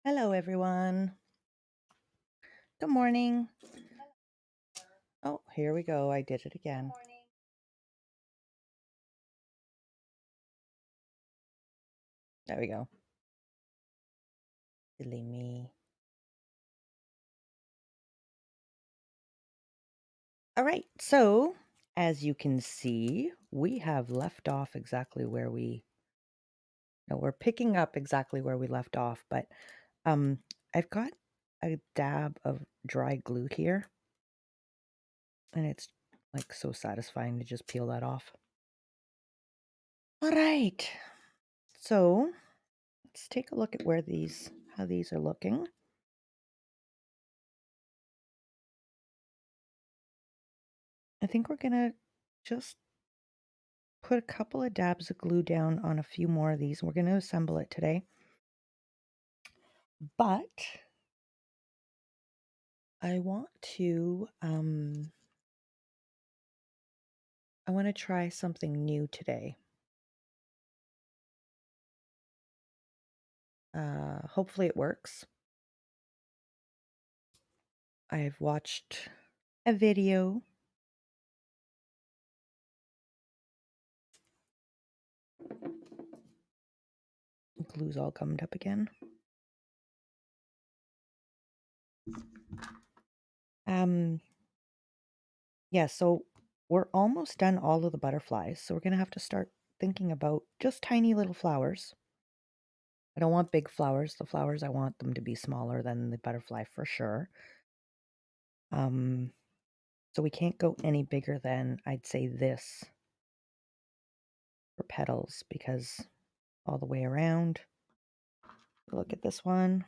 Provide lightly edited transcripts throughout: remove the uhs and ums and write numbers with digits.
Hello, everyone. Good morning. Oh, here we go. I did it again. There we go. Silly me. All right. So, as you can see, we have left off exactly where we're picking up exactly where we left off, but um, I've got a dab of dry glue here, and it's like so satisfying to just peel that off. All right. So, let's take a look at how these are looking. I think we're gonna just put a couple of dabs of glue down on a few more of these. We're going to assemble it today. But I want to try something new today. Hopefully it works. I've watched a video. Glue's all gummed up again. Yeah, so we're almost done all of the butterflies. So we're going to have to start thinking about just tiny little flowers. I don't want big flowers. The flowers, I want them to be smaller than the butterfly for sure. So we can't go any bigger than, I'd say, this for petals, because all the way around, look at this one.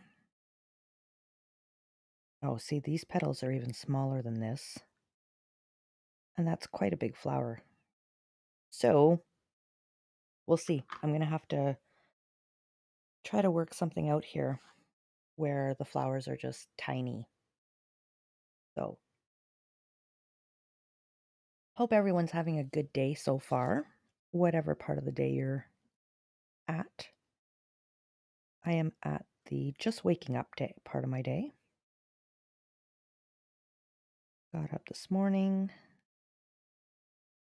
Oh, see, these petals are even smaller than this. And that's quite a big flower. So we'll see. I'm going to have to try to work something out here where the flowers are just tiny. So hope everyone's having a good day so far, whatever part of the day you're at. I am at the just waking up day part of my day. Got up this morning,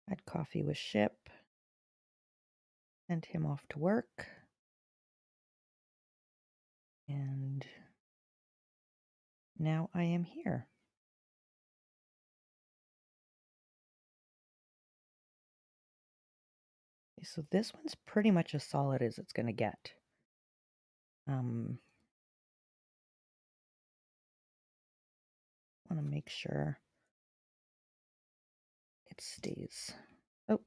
had coffee with Ship, sent him off to work, and now I am here. Okay, so this one's pretty much as solid as it's going to get. Want to make sure it stays. Oh,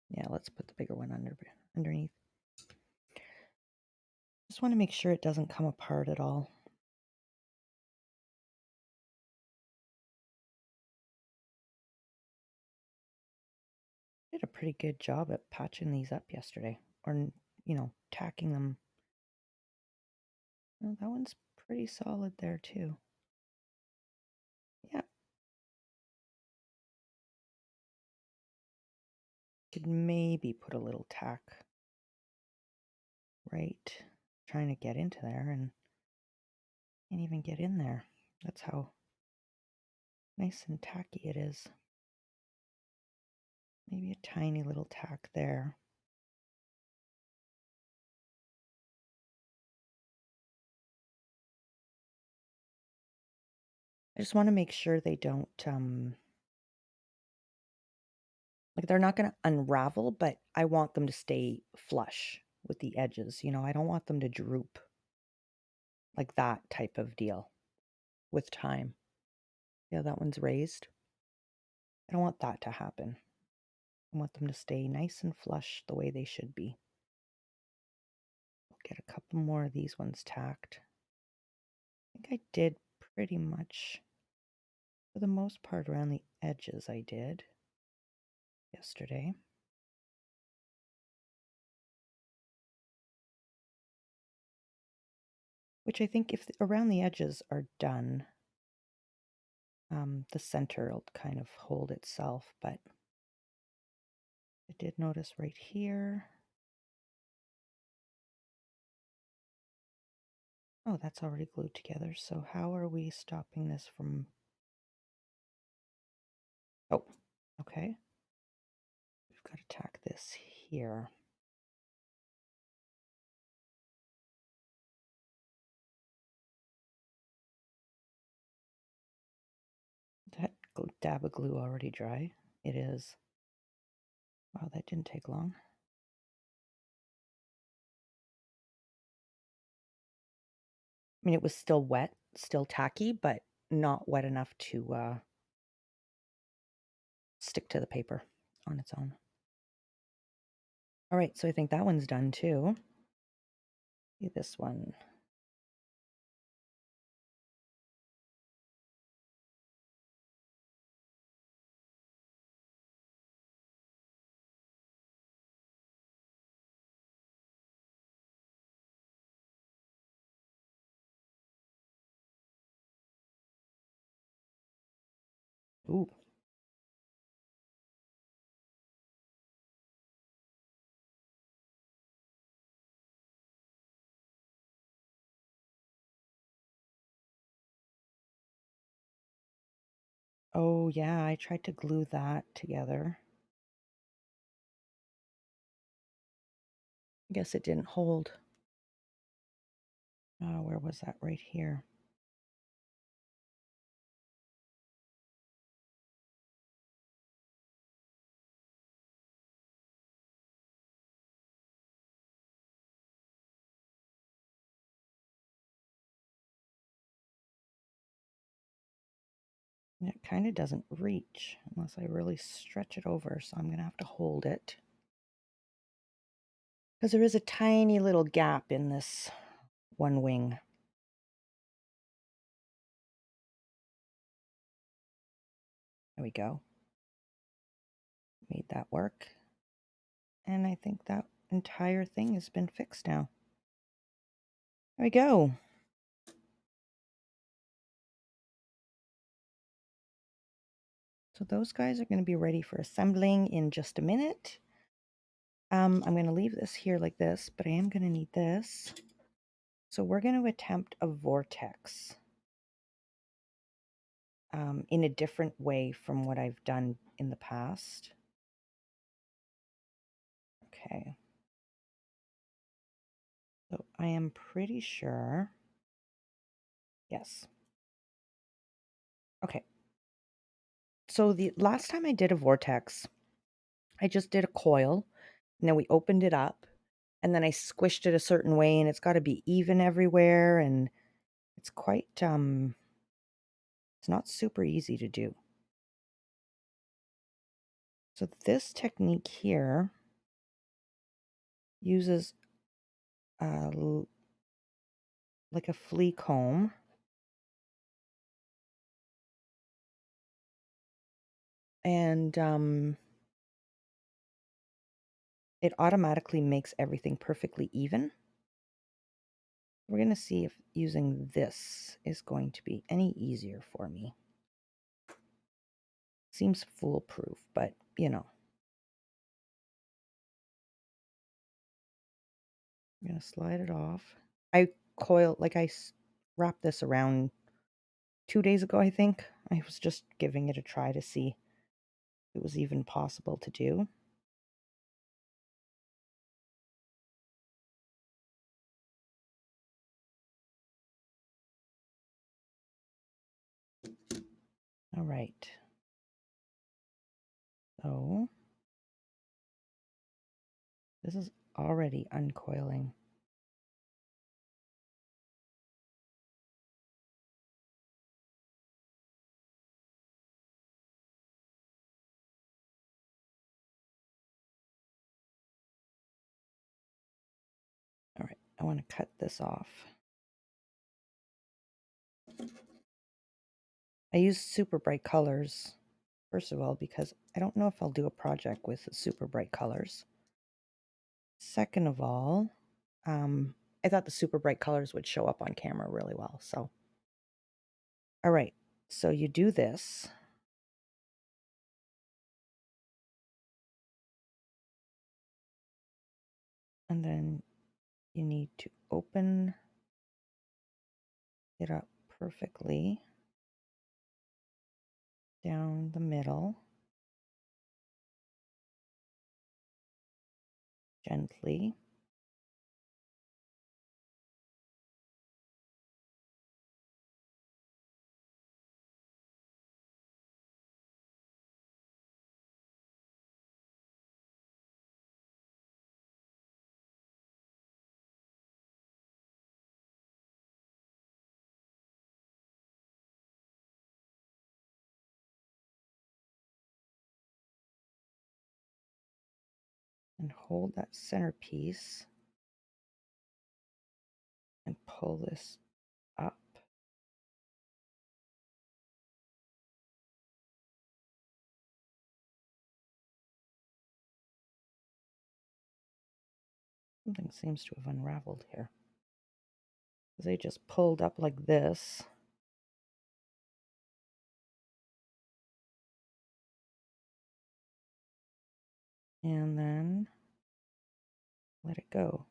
yeah, let's put the bigger one underneath. Just want to make sure it doesn't come apart at all. Did a pretty good job at patching these up yesterday, or tacking them. Oh, that one's pretty solid there too. Yeah. Could maybe put a little tack right, trying to get into there, and can't even get in there. That's how nice and tacky it is. Maybe a tiny little tack there. I just want to make sure they don't, like they're not going to unravel, but I want them to stay flush with the edges. I don't want them to droop like that type of deal with time. Yeah, that one's raised. I don't want that to happen. I want them to stay nice and flush the way they should be. I'll get a couple more of these ones tacked. I think I did pretty much, for the most part, around the edges I did yesterday. Which I think if around the edges are done, the center will kind of hold itself, but I did notice right here, Oh, that's already glued together. So how are we stopping this from... Oh, okay. We've got to tack this here. That dab of glue already dry? It is. Wow, that didn't take long. I mean, it was still wet, still tacky, but not wet enough to stick to the paper on its own. All right, so I think that one's done too. See this one. Ooh. Oh, yeah, I tried to glue that together. I guess it didn't hold. Where was that? Right here. It kind of doesn't reach unless I really stretch it over, so I'm going to have to hold it. Because there is a tiny little gap in this one wing. There we go. Made that work. And I think that entire thing has been fixed now. There we go. So those guys are going to be ready for assembling in just a minute. I'm going to leave this here like this, but I am going to need this. So we're going to attempt a vortex in a different way from what I've done in the past. Okay. So I am pretty sure. Yes. Okay. So the last time I did a vortex, I just did a coil, and then we opened it up, and then I squished it a certain way, and it's got to be even everywhere, and it's quite it's not super easy to do. So this technique here uses like a flea comb, and it automatically makes everything perfectly even. We're going to see if using this is going to be any easier for me. Seems foolproof, but you know. I'm going to slide it off. I wrapped this around 2 days ago, I think. I was just giving it a try to see if it was even possible to do. All right. So this is already uncoiling. All right, I want to cut this off. I use super bright colors, first of all, because I don't know if I'll do a project with super bright colors. Second of all, I thought the super bright colors would show up on camera really well. So, all right, so you do this. And then you need to open it up perfectly down the middle, gently. And hold that centerpiece and pull this up. Something seems to have unraveled here. They just pulled up like this. And then let it go.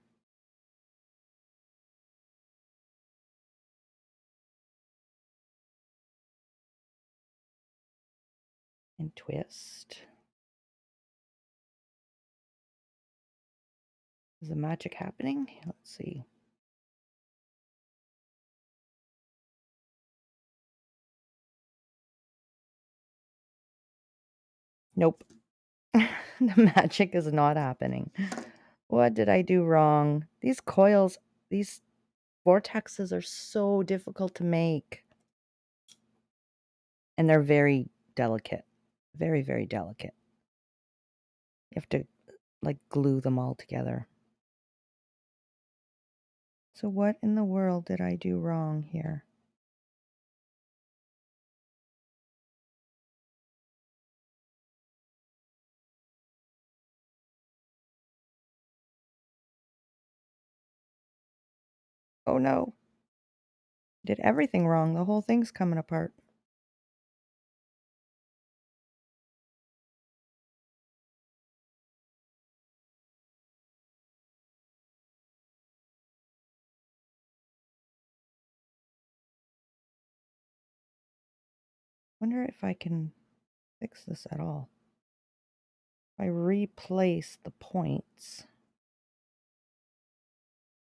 And twist. Is the magic happening? Let's see. Nope. The magic is not happening. What did I do wrong? These coils, these vortexes are so difficult to make. And they're very delicate. Very, very delicate. You have to like glue them all together. So what in the world did I do wrong here? Oh no. Did everything wrong. The whole thing's coming apart. Wonder if I can fix this at all. If I replace the points.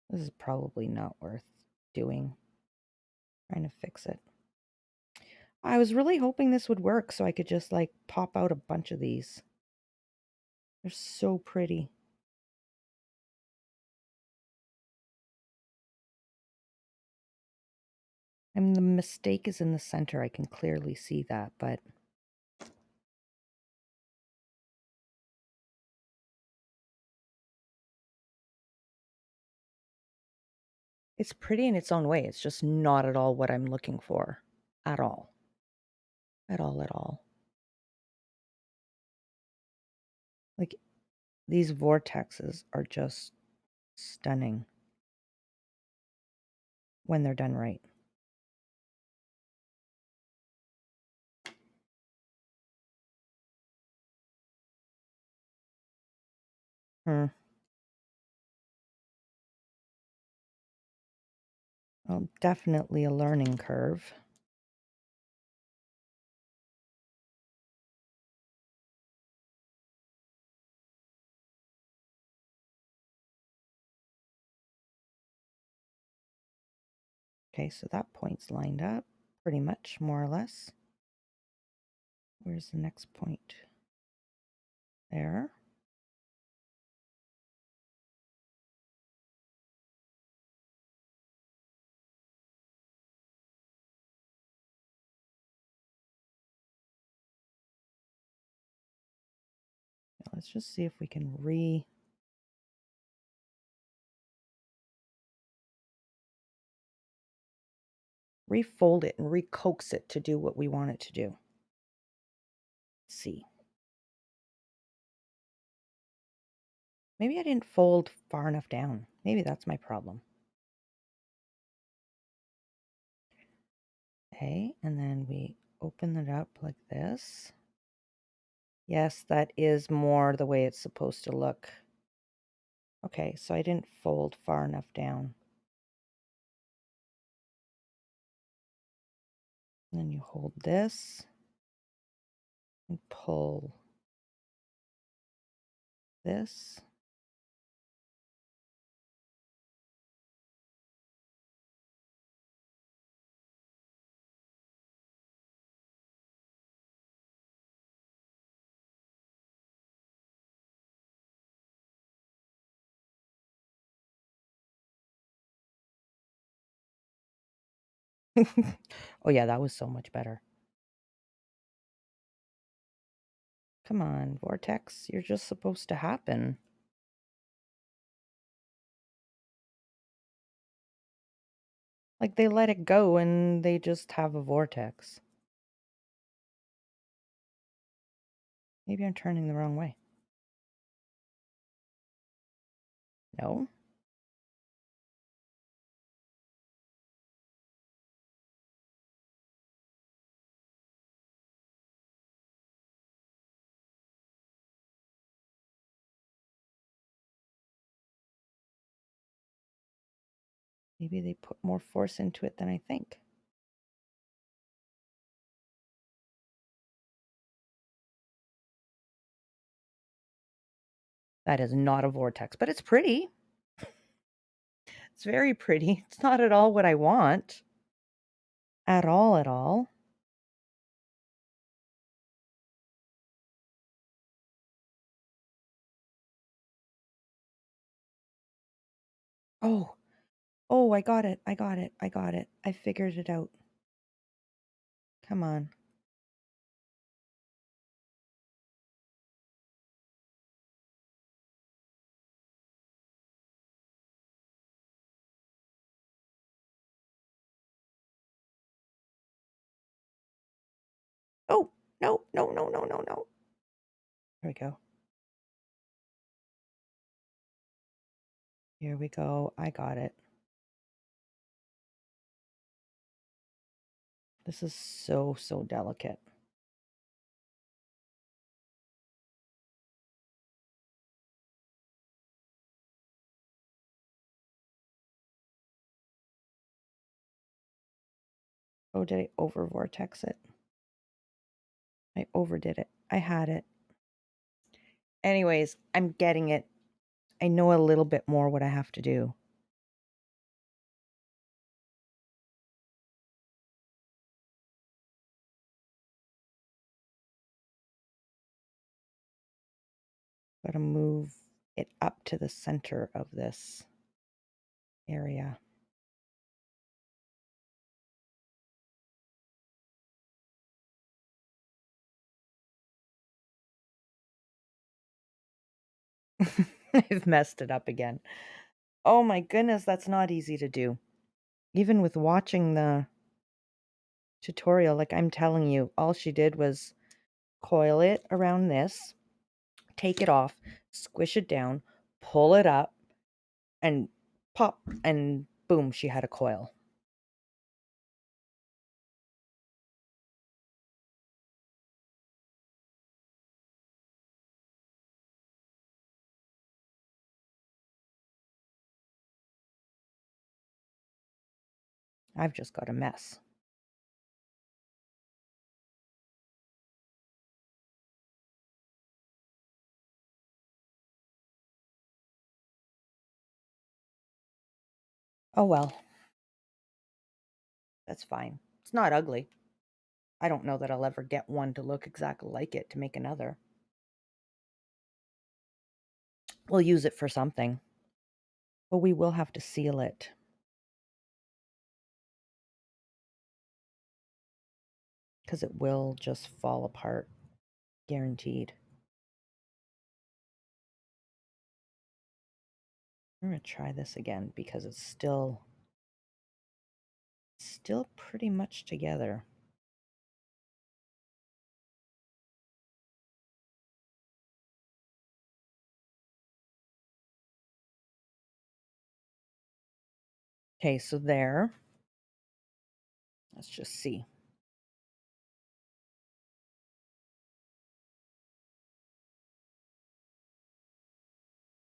This is probably not worth doing. Trying to fix it. I was really hoping this would work so I could just like pop out a bunch of these. They're so pretty. I mean, the mistake is in the center. I can clearly see that, but it's pretty in its own way. It's just not at all what I'm looking for. At all. At all, at all. Like, these vortexes are just stunning when they're done right. Well, definitely a learning curve. Okay, so that point's lined up pretty much, more or less. Where's the next point? There. Now let's just see if we can refold it and recoax it to do what we want it to do. Let's see. Maybe I didn't fold far enough down. Maybe that's my problem. Okay, and then we open it up like this. Yes, that is more the way it's supposed to look. Okay, so I didn't fold far enough down. Then you hold this and pull this. Oh yeah, that was so much better. Come on, vortex, you're just supposed to happen. Like they let it go and they just have a vortex. Maybe I'm turning the wrong way. No? Maybe they put more force into it than I think. That is not a vortex, but it's pretty. It's very pretty. It's not at all what I want. At all, at all. Oh, oh, I got it. I got it. I got it. I figured it out. Come on. Oh, no, no, no, no, no, no. Here we go. Here we go. I got it. This is so, so delicate. Oh, did I over vortex it? I overdid it. I had it. Anyways, I'm getting it. I know a little bit more what I have to do. Gotta move it up to the center of this area. I've messed it up again. Oh my goodness, that's not easy to do. Even with watching the tutorial, like I'm telling you, all she did was coil it around this, take it off, squish it down, pull it up, and pop, and boom, she had a coil. I've just got a mess. Oh well, that's fine. It's not ugly. I don't know that I'll ever get one to look exactly like it to make another. We'll use it for something, but we will have to seal it. Because it will just fall apart, guaranteed. I'm going to try this again because it's still pretty much together. Okay, so there. Let's just see.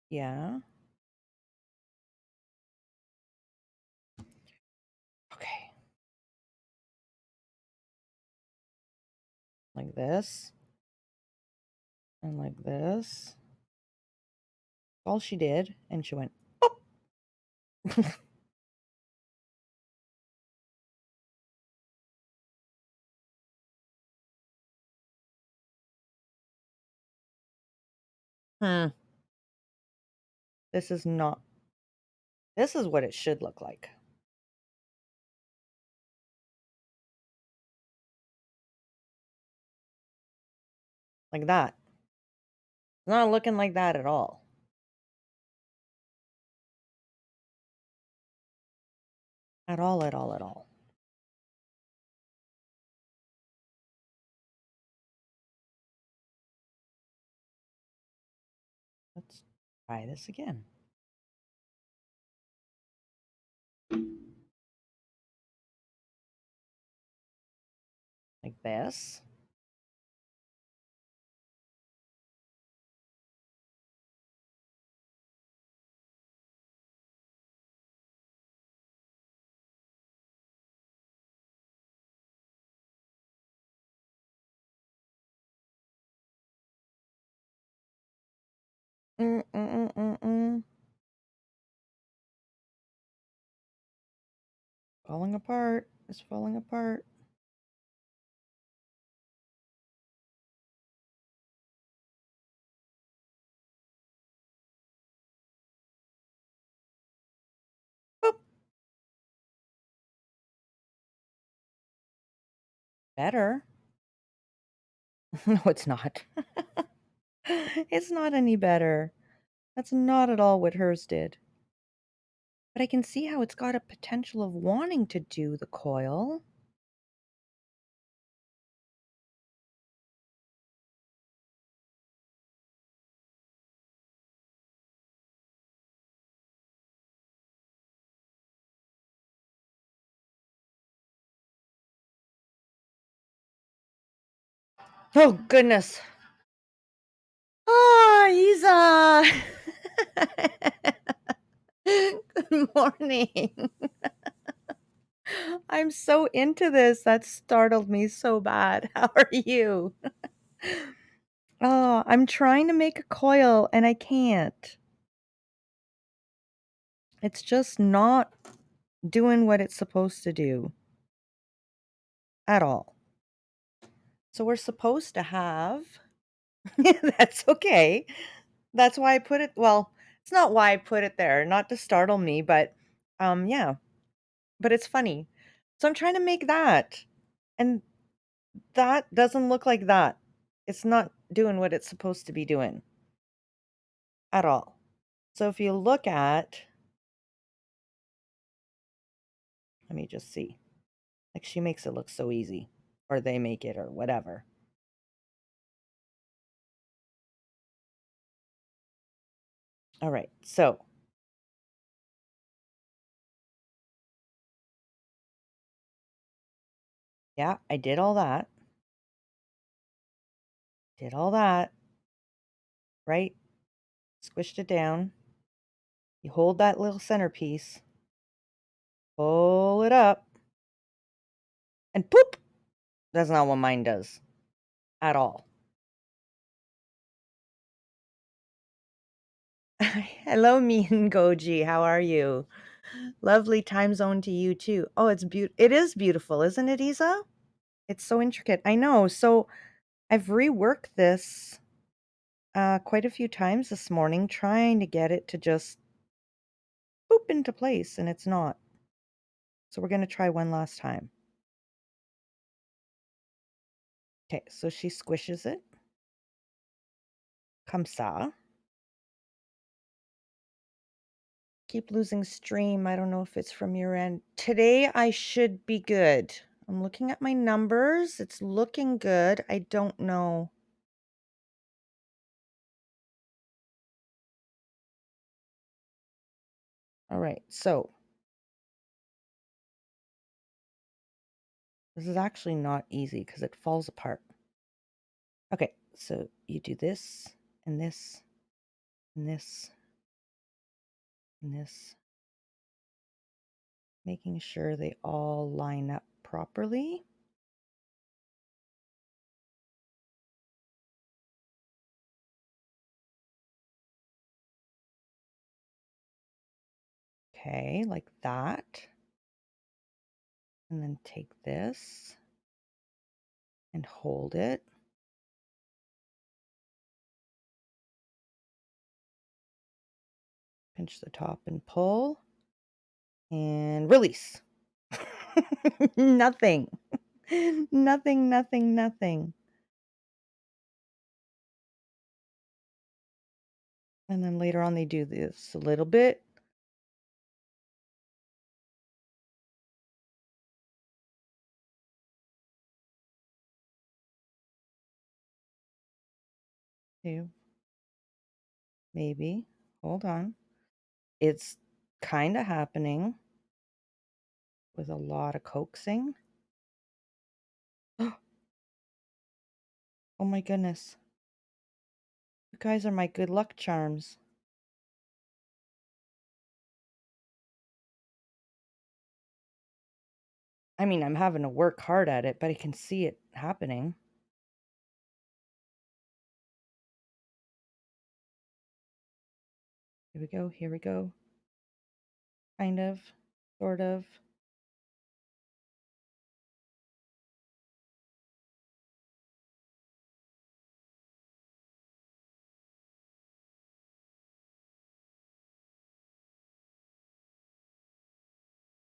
Yeah. Okay. like this, and like this. All she did, and she went, "Oh!" Hmm. This is not. This is what it should look like. Like that. It's not looking like that at all. At all, at all, at all. Let's try this again. Like this. Mm, mm, mm, mm, mm. Falling apart. It's falling apart. Boop. Better. No, it's not. It's not any better. That's not at all what hers did. But I can see how it's got a potential of wanting to do the coil. Oh, goodness. Ah, Isa. Good morning. I'm so into this. That startled me so bad. How are you? Oh, I'm trying to make a coil and I can't. It's just not doing what it's supposed to do at all. So we're supposed to have that's okay. That's why I put it well, it's not why I put it there, not to startle me, but yeah, but it's funny. So I'm trying to make that and that doesn't look like that. It's not doing what it's supposed to be doing at all. So if you look at, let me just see. Like she makes it look so easy or they make it or whatever. All right. So, yeah, I did all that. Did all that, right? Squished it down. You hold that little centerpiece, pull it up, and poop! That's not what mine does at all. Hello, Mean Goji. How are you? Lovely time zone to you too. Oh, it is beautiful, isn't it, Isa? It's so intricate. I know. So I've reworked this quite a few times this morning, trying to get it to just boop into place, and it's not. So we're going to try one last time. Okay, so she squishes it. Comme ça. Keep losing stream. I don't know if it's from your end. Today I should be good. I'm looking at my numbers. It's looking good. I don't know. All right, so this is actually not easy because it falls apart. Okay, so you do this, and this, and this, and this, making sure they all line up properly. Okay, like that. And then take this and hold it. Pinch the top and pull. And release. Nothing. Nothing, nothing, nothing. And then later on they do this a little bit. Two. Maybe. Hold on. It's kind of happening with a lot of coaxing. Oh my goodness. You guys are my good luck charms. I mean, I'm having to work hard at it, but I can see it happening. Here we go. Here we go. Kind of. Sort of.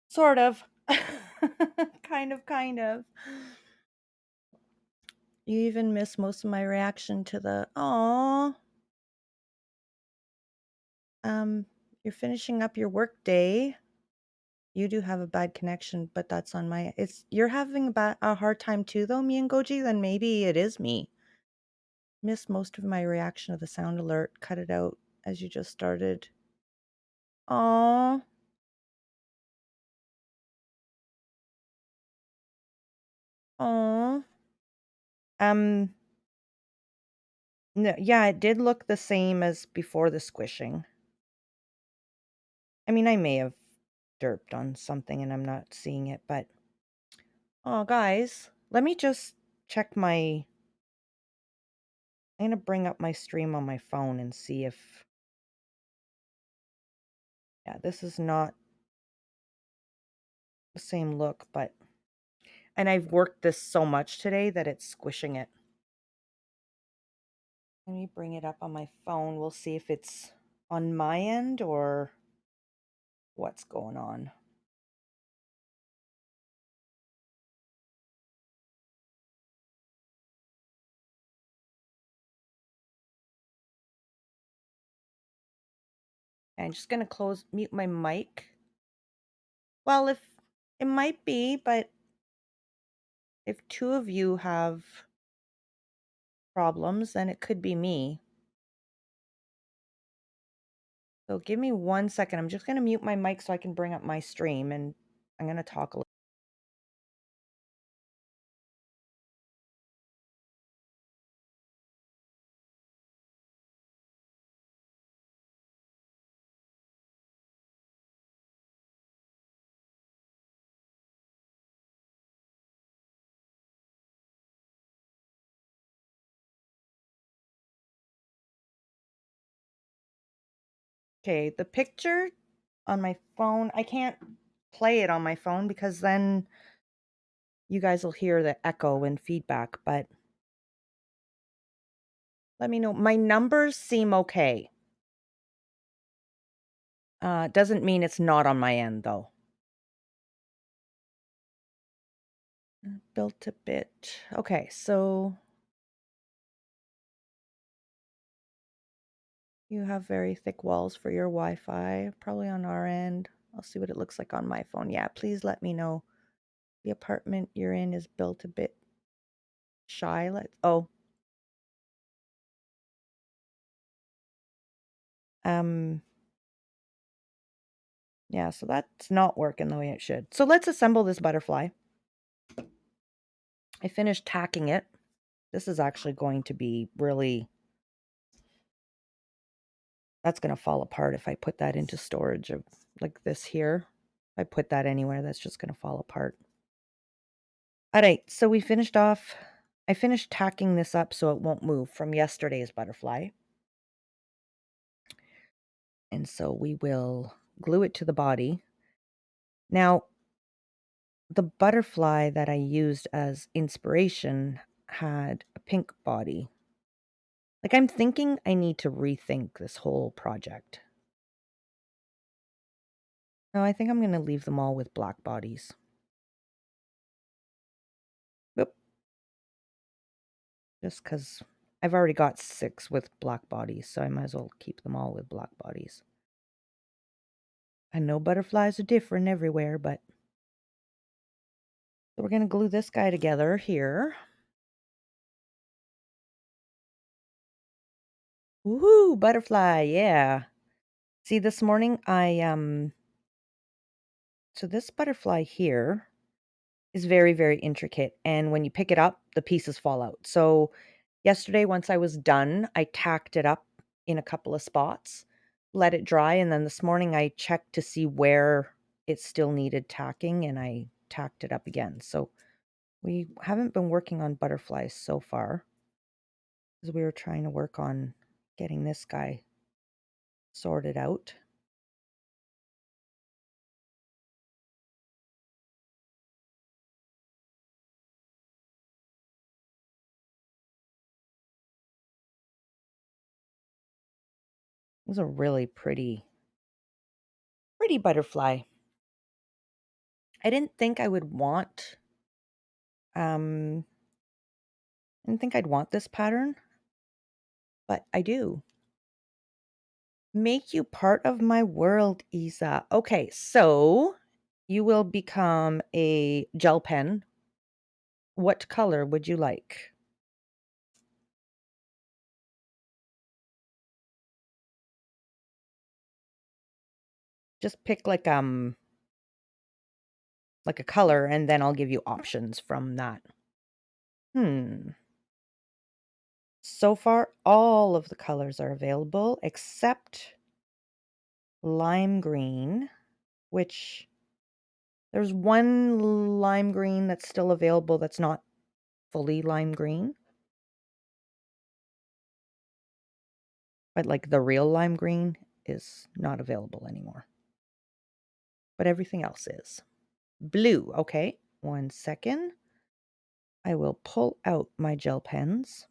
Sort of. Kind of, kind of. You even missed most of my reaction to the, "Aw, you're finishing up your work day." You do have a bad connection, but that's on my you're having a hard time too though, me and Goji, then maybe it is me. Missed most of my reaction to the sound alert. Cut it out as you just started. Aw. Aw. Um, no, yeah, it did look the same as before the squishing. I mean, I may have derped on something and I'm not seeing it, but oh, guys, let me just check my. I'm gonna bring up my stream on my phone and see if. Yeah, this is not the same look, but. And I've worked this so much today that it's squishing it. Let me bring it up on my phone. We'll see if it's on my end or what's going on. I'm just going to mute my mic. Well, if it might be, but if two of you have problems, then it could be me. So give me 1 second. I'm just going to mute my mic so I can bring up my stream and I'm going to talk a little. Okay, the picture on my phone, I can't play it on my phone because then you guys will hear the echo and feedback, but let me know. My numbers seem okay. Doesn't mean it's not on my end though. Built a bit. Okay, so you have very thick walls for your Wi-Fi, probably on our end. I'll see what it looks like on my phone. Yeah, please let me know. The apartment you're in is built a bit shy. Um, yeah, so that's not working the way it should. So let's assemble this butterfly. I finished tacking it. This is actually going to be really, that's going to fall apart if I put that into storage of like this here. If I put that anywhere, that's just going to fall apart. All right, so I finished tacking this up so it won't move from yesterday's butterfly. And so we will glue it to the body. Now, the butterfly that I used as inspiration had a pink body. Like, I'm thinking I need to rethink this whole project. No, I think I'm going to leave them all with black bodies. Oop. Just because I've already got 6 with black bodies, so I might as well keep them all with black bodies. I know butterflies are different everywhere, but... So we're going to glue this guy together here. Woohoo, butterfly, yeah. See, this morning so this butterfly here is very, very intricate, and when you pick it up, the pieces fall out. So yesterday, once I was done, I tacked it up in a couple of spots, let it dry, and then this morning I checked to see where it still needed tacking, and I tacked it up again. So we haven't been working on butterflies so far, because we were trying to work on getting this guy sorted out. It was a really pretty butterfly. I didn't think I would want, I didn't think I'd want this pattern, but I do. Make you part of my world, Isa. Okay, so you will become a gel pen. What color would you like? Just pick like a color, and then I'll give you options from that. So far, all of the colors are available except lime green, which there's one lime green that's still available that's not fully lime green. But like the real lime green is not available anymore. But everything else is. Blue, okay. 1 second. I will pull out my gel pens.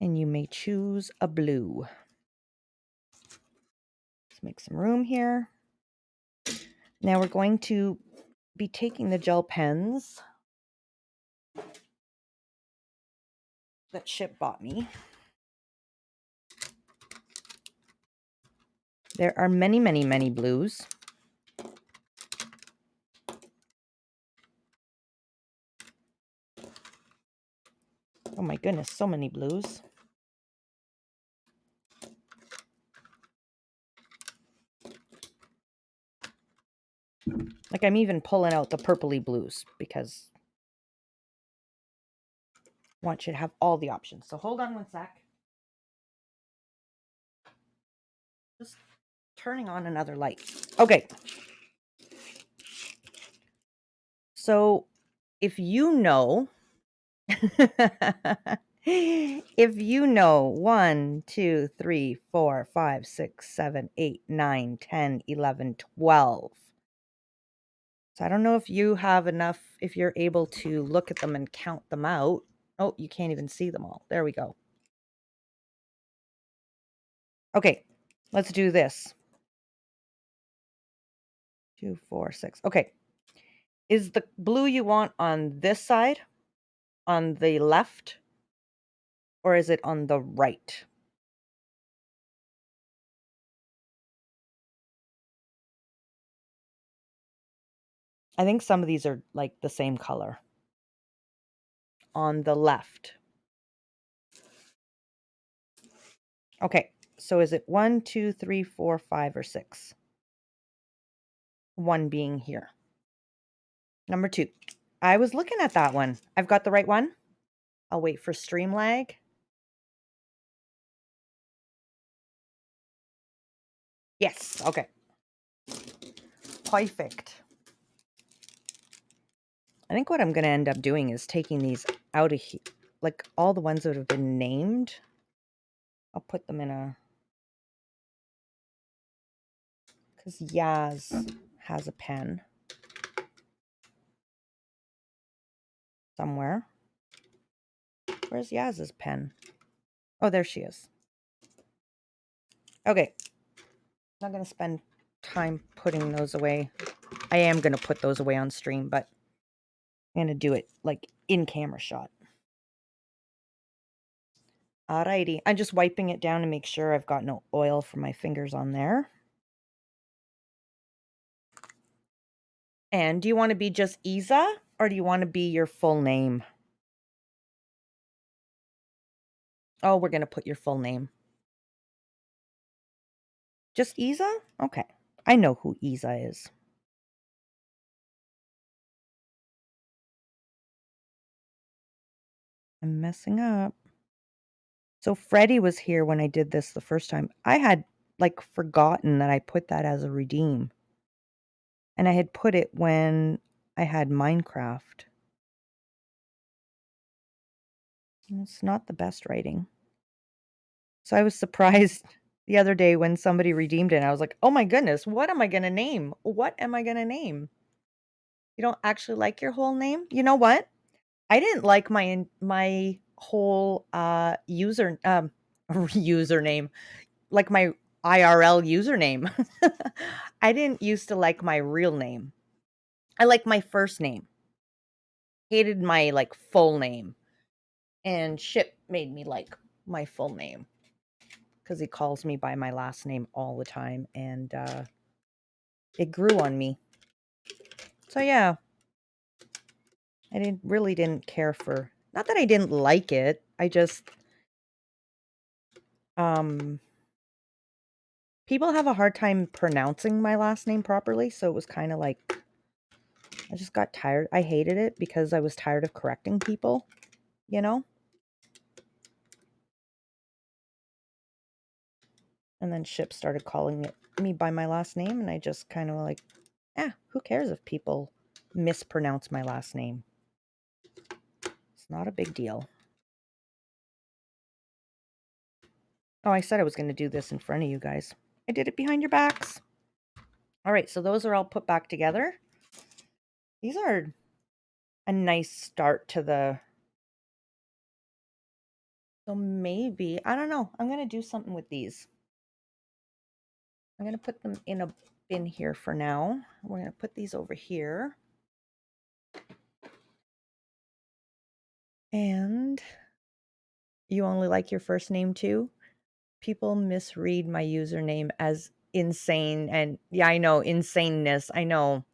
And you may choose a blue. Let's make some room here. Now we're going to be taking the gel pens that Chip bought me. There are many, many, many blues. Oh my goodness, so many blues. Like, I'm even pulling out the purpley blues because I want you to have all the options. So hold on 1 sec. Just turning on another light. Okay. So if you know, if you know 1, 2, 3, 4, 5, 6, 7, 8, 9, 10, 11, 12. So I don't know if you have enough, if you're able to look at them and count them out. Oh, you can't even see them all. There we go. Okay, let's do this. 2, 4, 6. Okay. Is the blue you want on this side, on the left, or is it on the right? I think some of these are like the same color. On the left. Okay, so is it 1, 2, 3, 4, 5, or 6? 1 being here. Number 2. I was looking at that one. I've got the right one. I'll wait for stream lag. Yes, okay. Perfect. I think what I'm going to end up doing is taking these out of here, like all the ones that have been named. I'll put them in a, because Yaz has a pen somewhere. Where's Yaz's pen? Oh, there she is. Okay. I'm not going to spend time putting those away. I am going to put those away on stream, but I'm going to do it like in camera shot. Alrighty. I'm just wiping it down to make sure I've got no oil for my fingers on there. And do you want to be just Isa or do you want to be your full name? Oh, we're going to put your full name. Just Isa? Okay. I know who Isa is. I'm messing up. So Freddie was here when I did this the first time. I had like forgotten that I put that as a redeem. And I had put it when I had Minecraft. It's not the best writing. So I was surprised the other day when somebody redeemed it. And I was like, oh my goodness, what am I going to name? What am I going to name? You don't actually like your whole name? You know what? I didn't like my whole username, like my IRL username. I didn't used to like my real name. I like my first name. Hated my like full name. And Ship made me like my full name because he calls me by my last name all the time, and it grew on me. So yeah, I didn't care for, not that I didn't like it. I just people have a hard time pronouncing my last name properly, so it was kind of like I just got tired. I hated it because I was tired of correcting people, you know? And then Ship started calling me by my last name, and I just kind of like, who cares if people mispronounce my last name? It's not a big deal. Oh, I said I was going to do this in front of you guys. I did it behind your backs. All right, so those are all put back together. These are a nice start to the... So maybe, I don't know. I'm going to do something with these. I'm going to put them in a bin here for now. We're going to put these over here. And you only like your first name too? People misread my username as insane. And yeah, I know, insaneness. I know.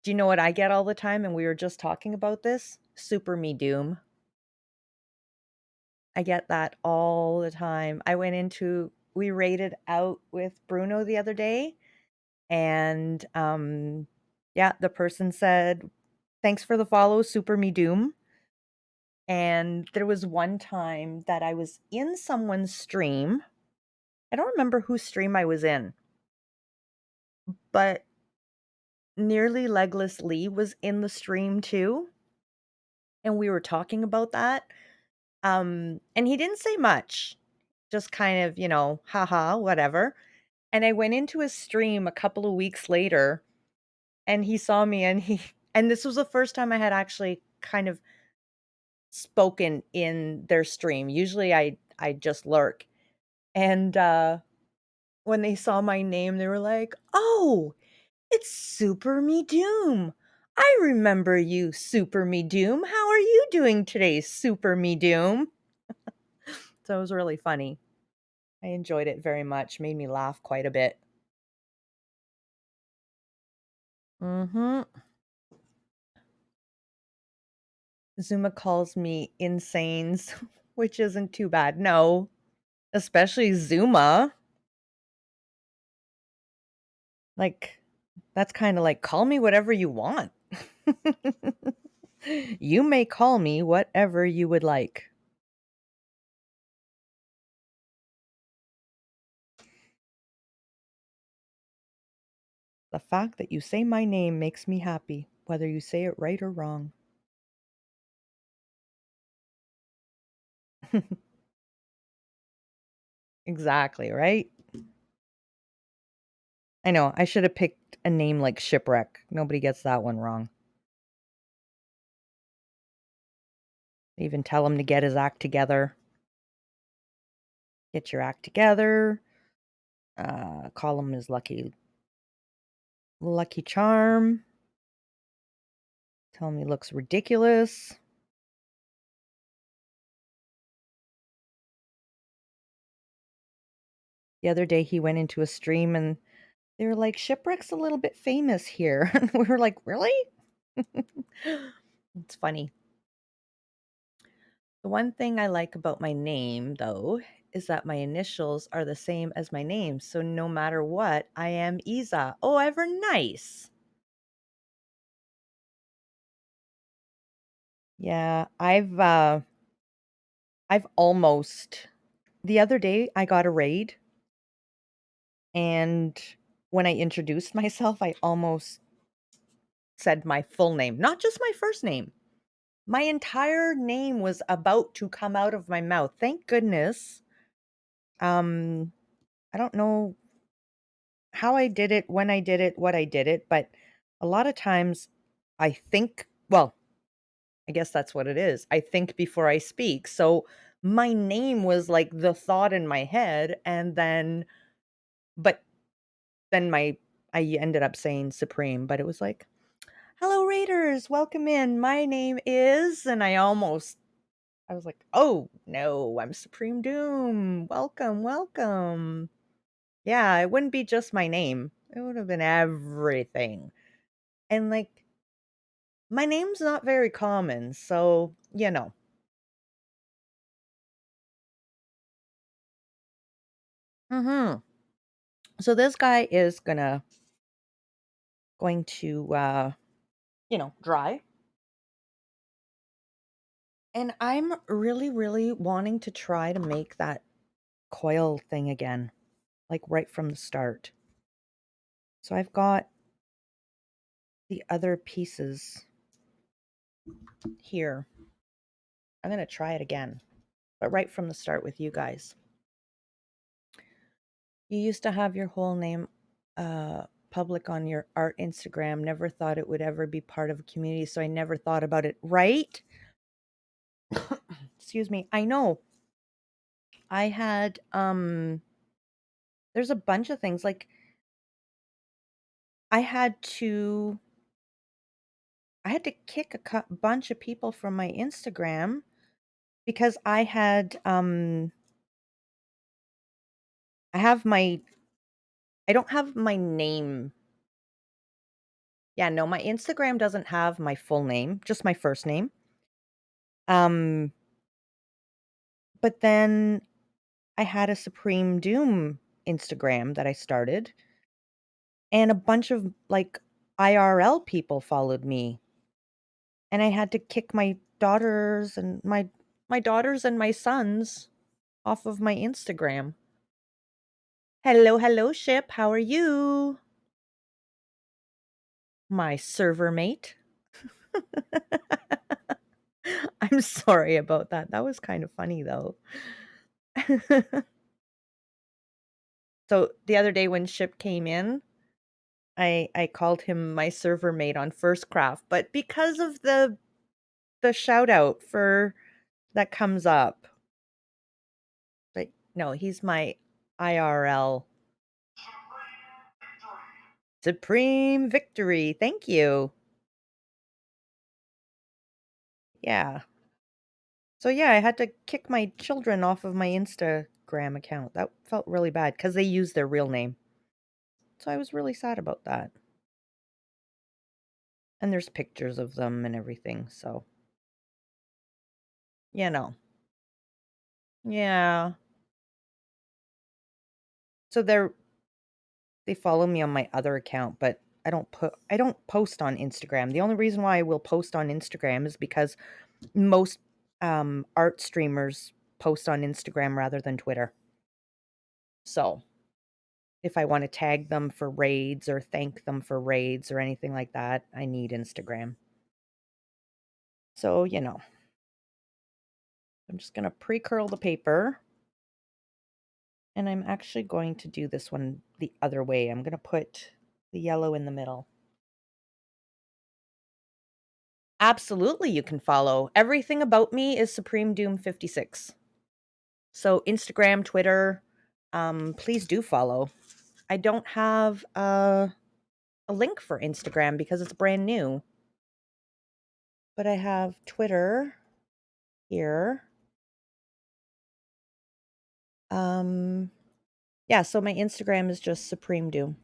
Do you know what I get all the time? And we were just talking about this. Supremedoom. I get that all the time. We rated out with Bruno the other day. And yeah, the person said, thanks for the follow, Supremedoom. And there was one time that I was in someone's stream. I don't remember whose stream I was in, but Nearly Legless Lee was in the stream too. And we were talking about that. And he didn't say much, just kind of, haha, whatever. And I went into his stream a couple of weeks later and he saw me and this was the first time I had actually kind of spoken in their stream. Usually I just lurk. And when they saw my name, they were like, "Oh, it's Super Me Doom. I remember you, Super Me Doom. How are you doing today, Super Me Doom?" So it was really funny. I enjoyed it very much. Made me laugh quite a bit. Mhm. Zuma calls me insanes, which isn't too bad. No, especially Zuma. Like, that's kind of like, call me whatever you want. You may call me whatever you would like. The fact that you say my name makes me happy, whether you say it right or wrong. Exactly, right? I know, I should have picked a name like Shipwreck. Nobody gets that one wrong. Even tell him to get his act together. Get your act together. Call him his lucky charm. Tell him he looks ridiculous. The other day he went into a stream and they were like, "Shipwreck's a little bit famous here." And we were like, "Really?" It's funny. The one thing I like about my name, though, is that my initials are the same as my name. So no matter what, I am Isa. Oh, ever nice. Yeah, I've almost the other day I got a raid and when I introduced myself, I almost said my full name, not just my first name. My entire name was about to come out of my mouth. Thank goodness. Um, I don't know how I did it, when I did it, what I did it, but a lot of times I think, well, I guess that's what it is. I think before I speak. So my name was like the thought in my head and but then I ended up saying Supreme, but it was like, "Hello Raiders, welcome in. My name is," and I was like, "Oh, no, I'm Supreme Doom. Welcome, welcome." Yeah, it wouldn't be just my name. It would have been everything. And like my name's not very common, so, you know. Mhm. So this guy is going to dry. And I'm really, really wanting to try to make that coil thing again, like right from the start. So I've got the other pieces here. I'm going to try it again, but right from the start with you guys. You used to have your whole name public on your art Instagram. Never thought it would ever be part of a community, so I never thought about it. Right? Excuse me. I know. I had there's a bunch of things like I had to I had to kick a bunch of people from my Instagram because I have my I don't have my name. Yeah, no, my Instagram doesn't have my full name, just my first name. Um, but then I had a Supreme Doom Instagram that I started, and a bunch of like IRL people followed me, and I had to kick my daughters and my sons off of my Instagram. Hello, hello, ship. How are you? My server mate. I'm sorry about that. That was kind of funny though. So the other day when Ship came in, I called him my server mate on First Craft, but because of the shout out for that comes up. But no, he's my IRL Supreme Victory. Thank you. Yeah. So yeah, I had to kick my children off of my Instagram account. That felt really bad because they used their real name. So I was really sad about that. And there's pictures of them and everything, so you know. Yeah. So they follow me on my other account, but I don't post on Instagram. The only reason why I will post on Instagram is because most art streamers post on Instagram rather than Twitter. So, if I want to tag them for raids or thank them for raids or anything like that, I need Instagram. So, I'm just going to pre-curl the paper And I'm actually going to do this one the other way. I'm going to put the yellow in the middle. Absolutely, you can follow. Everything about me is Supremedoom56. So Instagram, Twitter, please do follow. I don't have a link for Instagram because it's brand new. But I have Twitter here. Yeah, so my Instagram is just Supremedoom56.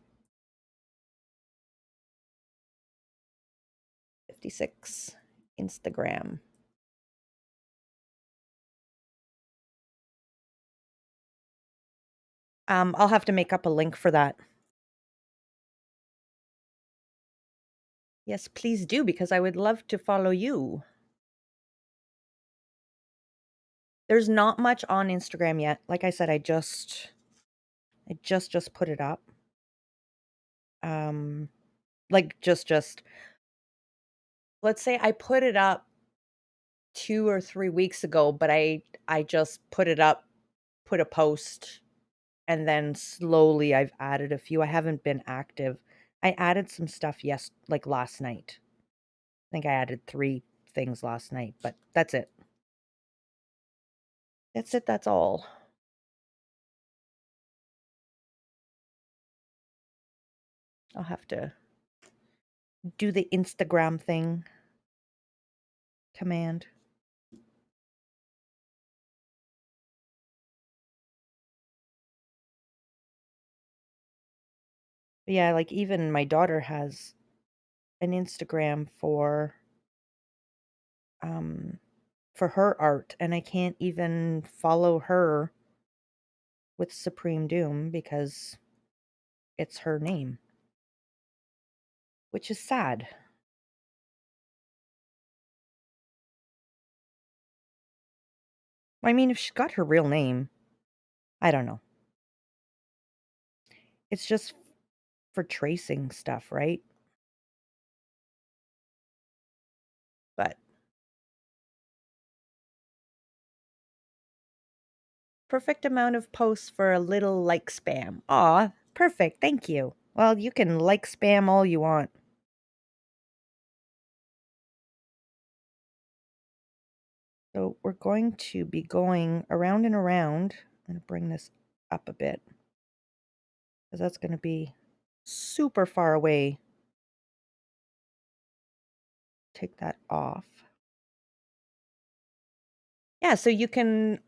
Instagram. I'll have to make up a link for that. Yes, please do, because I would love to follow you. There's not much on Instagram yet. Like I said, I just put it up. Like just let's say I put it up 2 or 3 weeks ago, but I just put it up, put a post, and then slowly I've added a few. I haven't been active. I added some stuff like last night. I think I added 3 things last night, but that's it. That's it, that's all. I'll have to do the Instagram thing command. Yeah, like even my daughter has an Instagram um for her art, and I can't even follow her with Supreme Doom because it's her name, which is sad. I mean, if she got her real name, I don't know. It's just for tracing stuff, right? But perfect amount of posts for a little like spam. Aw, perfect. Thank you. Well, you can like spam all you want. So we're going to be going around and around. I'm going to bring this up a bit because that's going to be super far away. Take that off. Yeah, so you can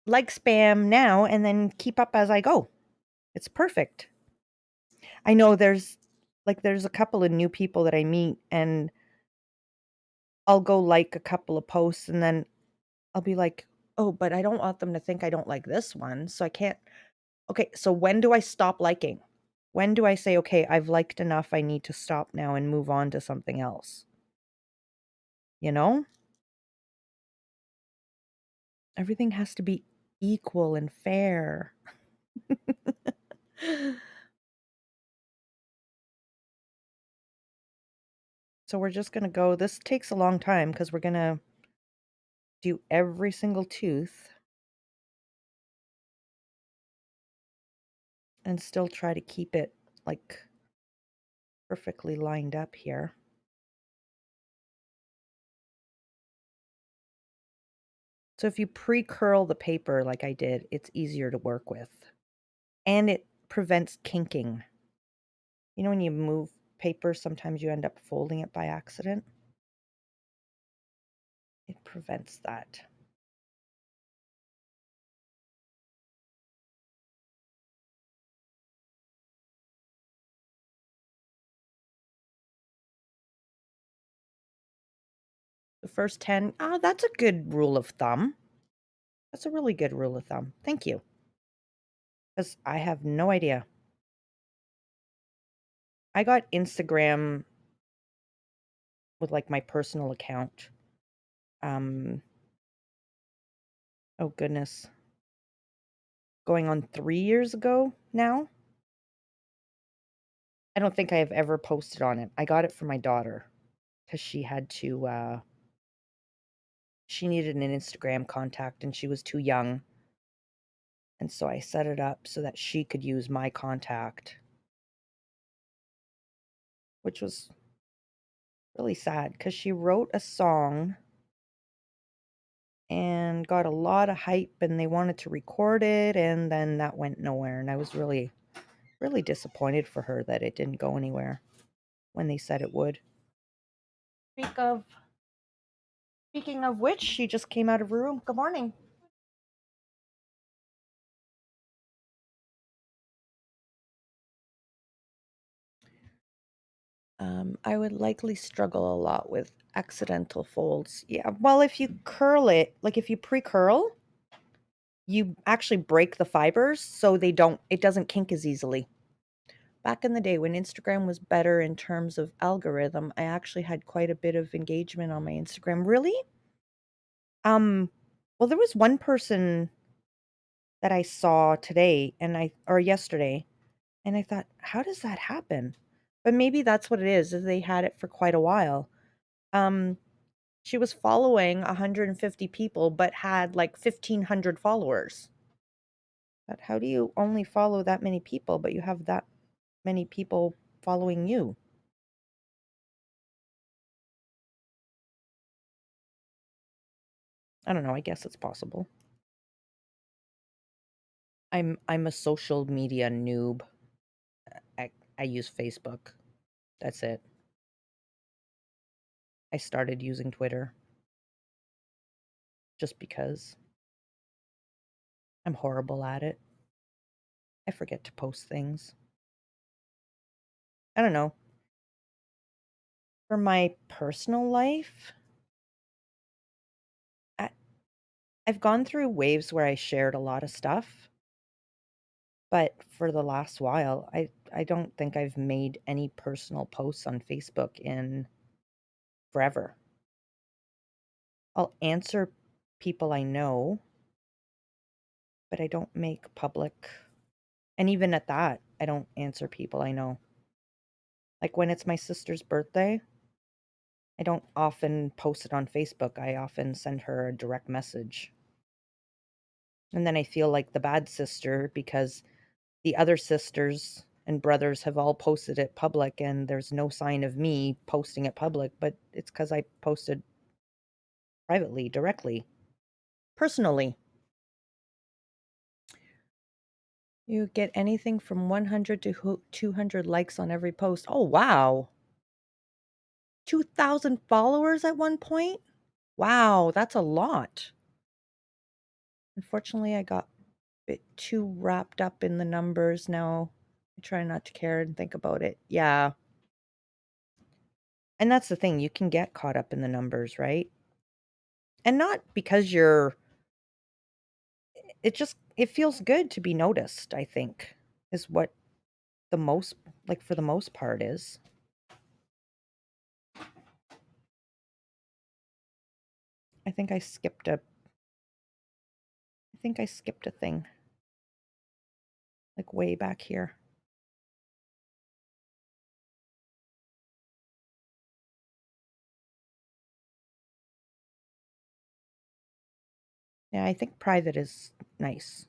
like spam now and then keep up as I go. It's perfect. I know there's a couple of new people that I meet, and I'll go like a couple of posts and then I'll be like, "Oh, but I don't want them to think I don't like this one, so I can't." Okay, so when do I stop liking? When do I say, "Okay, I've liked enough, I need to stop now and move on to something else?" You know? Everything has to be equal and fair. So we're just gonna go. This takes a long time because we're gonna do every single tooth and still try to keep it like perfectly lined up here. So if you pre-curl the paper like I did, it's easier to work with. And it prevents kinking. You know when you move paper, sometimes you end up folding it by accident? It prevents that. The first 10, that's a good rule of thumb. That's a really good rule of thumb. Thank you. Because I have no idea. I got Instagram with like my personal account. Um, oh goodness. Going on 3 years ago now. I don't think I have ever posted on it. I got it for my daughter because she had to, she needed an Instagram contact and she was too young. And so I set it up so that she could use my contact, which was really sad because she wrote a song and got a lot of hype and they wanted to record it, and then that went nowhere. And I was really, really disappointed for her that it didn't go anywhere when they said it would. Speaking of which, she just came out of her room. Good morning. I would likely struggle a lot with accidental folds. Yeah, well, if you curl it, like if you pre-curl, you actually break the fibers so it doesn't kink as easily. Back in the day when Instagram was better in terms of algorithm, I actually had quite a bit of engagement on my Instagram. Really? Well, there was one person that I saw today or yesterday, and I thought, how does that happen? But maybe that's what it is they had it for quite a while. Um, she was following 150 people, but had like 1,500 followers. But how do you only follow that many people, but you have that many people following you? I don't know. I guess it's possible. I'm a social media noob. I use Facebook. That's it. I started using Twitter just because I'm horrible at it. I forget to post things. I don't know. For my personal life, I, I've gone through waves where I shared a lot of stuff, but for the last while, I don't think I've made any personal posts on Facebook in forever. I'll answer people I know, but I don't make public. And even at that, I don't answer people I know. Like when it's my sister's birthday, I don't often post it on Facebook. I often send her a direct message. And then I feel like the bad sister because the other sisters and brothers have all posted it public and there's no sign of me posting it public, but it's because I posted privately, directly, personally. You get anything from 100 to 200 likes on every post. Oh, wow. 2,000 followers at one point? Wow, that's a lot. Unfortunately, I got a bit too wrapped up in the numbers now. I try not to care and think about it. Yeah. And that's the thing, you can get caught up in the numbers, right? And not because it feels good to be noticed, I think, is what the most, like for the most part is. I think I skipped a I think I skipped a thing, like way back here. Yeah, I think private is nice.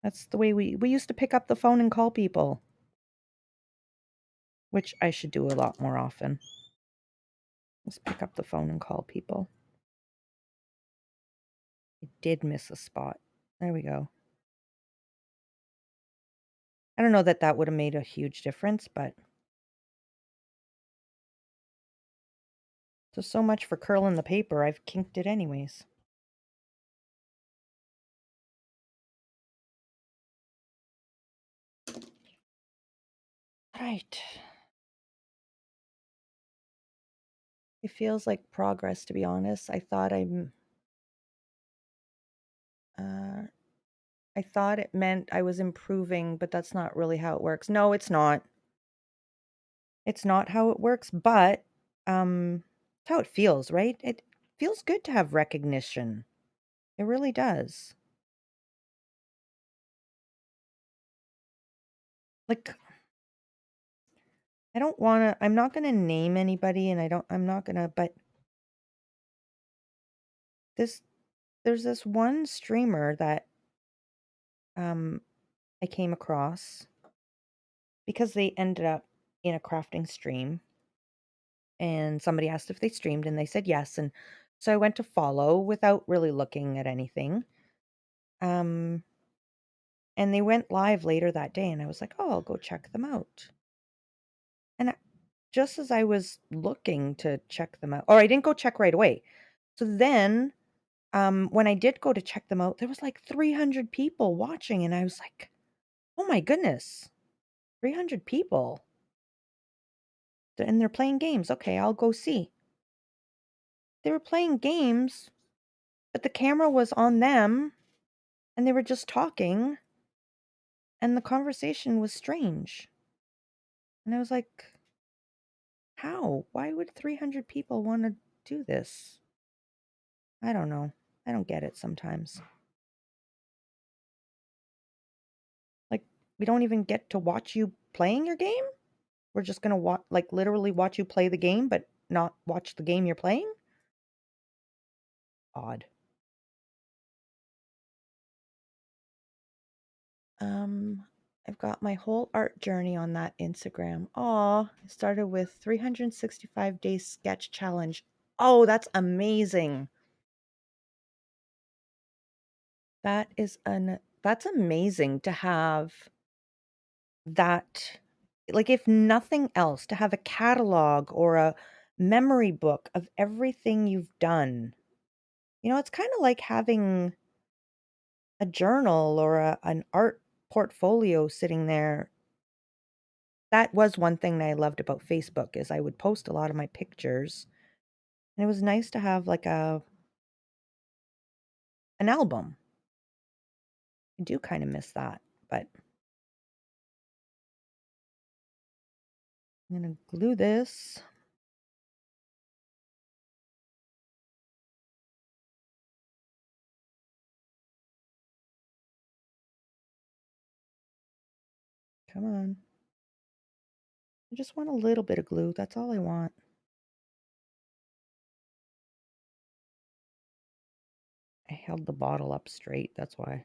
That's the way we used to pick up the phone and call people, which I should do a lot more often. Just pick up the phone and call people. I did miss a spot. There we go. I don't know that that would have made a huge difference, but so much for curling the paper. I've kinked it anyways. Right. It feels like progress, to be honest. Uh, I thought it meant I was improving, but that's not really how it works. No, it's not. It's not how it works, but it's how it feels, right? It feels good to have recognition. It really does. Like I'm not going to name anybody and I'm not going to, but This there's this one streamer that um I came across because they ended up in a crafting stream, and somebody asked if they streamed and they said yes, and so I went to follow without really looking at anything. Um and they went live later that day and I was like, "Oh, I'll go check them out." And just as I was looking to check them out, or I didn't go check right away. So then, when I did go to check them out, there was like 300 people watching, and I was like, "Oh my goodness, 300 people, and they're playing games. Okay, I'll go see." They were playing games, but the camera was on them, and they were just talking, and the conversation was strange. And I was like, "How? Why would 300 people want to do this?" I don't know. I don't get it sometimes. Like, we don't even get to watch you playing your game? We're just gonna like, literally watch you play the game, but not watch the game you're playing? Odd. Um, I've got my whole art journey on that Instagram. Aw, I started with 365 days sketch challenge. Oh, that's amazing. That's amazing to have that, like, if nothing else, to have a catalog or a memory book of everything you've done. You know, it's kinda like having a journal or an art portfolio sitting there. That was one thing that I loved about Facebook is I would post a lot of my pictures, and it was nice to have, like, an album. I do kinda miss that, but I'm gonna glue this. Come on. I just want a little bit of glue, that's all I want. I held the bottle up straight, that's why.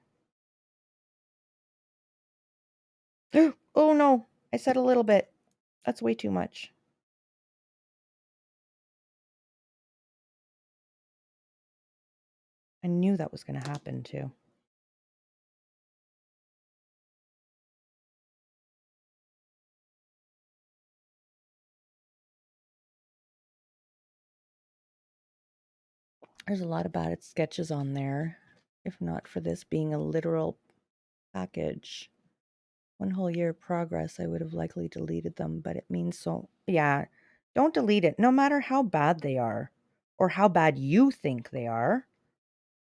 Oh, no. I said a little bit. That's way too much. I knew that was gonna happen too. There's a lot of bad sketches on there. If not for this being a literal package. One whole year of progress, I would have likely deleted them, but it means so. Yeah, don't delete it, no matter how bad they are or how bad you think they are.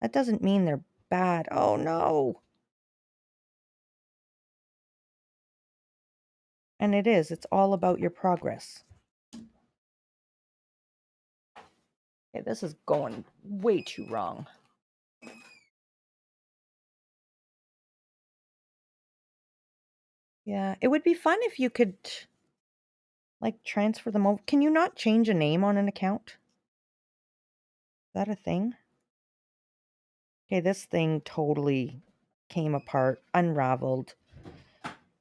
That doesn't mean they're bad. Oh no. And it's all about your progress. Okay, this is going way too wrong. Yeah, it would be fun if you could, like, transfer them over. Can you not change a name on an account? Is that a thing? Okay, this thing totally came apart, unraveled.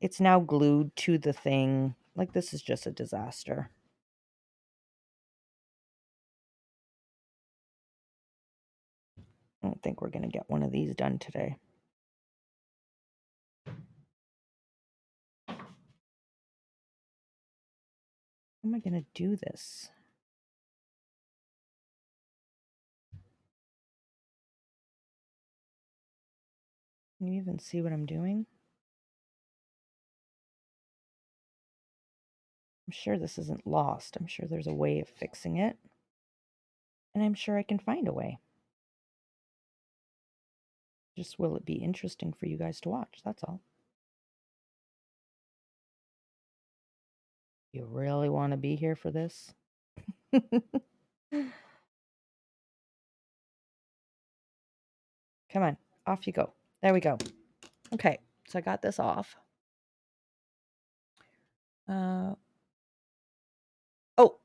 It's now glued to the thing. Like, this is just a disaster. I don't think we're going to get one of these done today. How am I going to do this? Can you even see what I'm doing? I'm sure this isn't lost. I'm sure there's a way of fixing it. And I'm sure I can find a way. Just will it be interesting for you guys to watch? That's all. You really want to be here for this? Come on, off you go. There we go. Okay, so I got this off. Oh,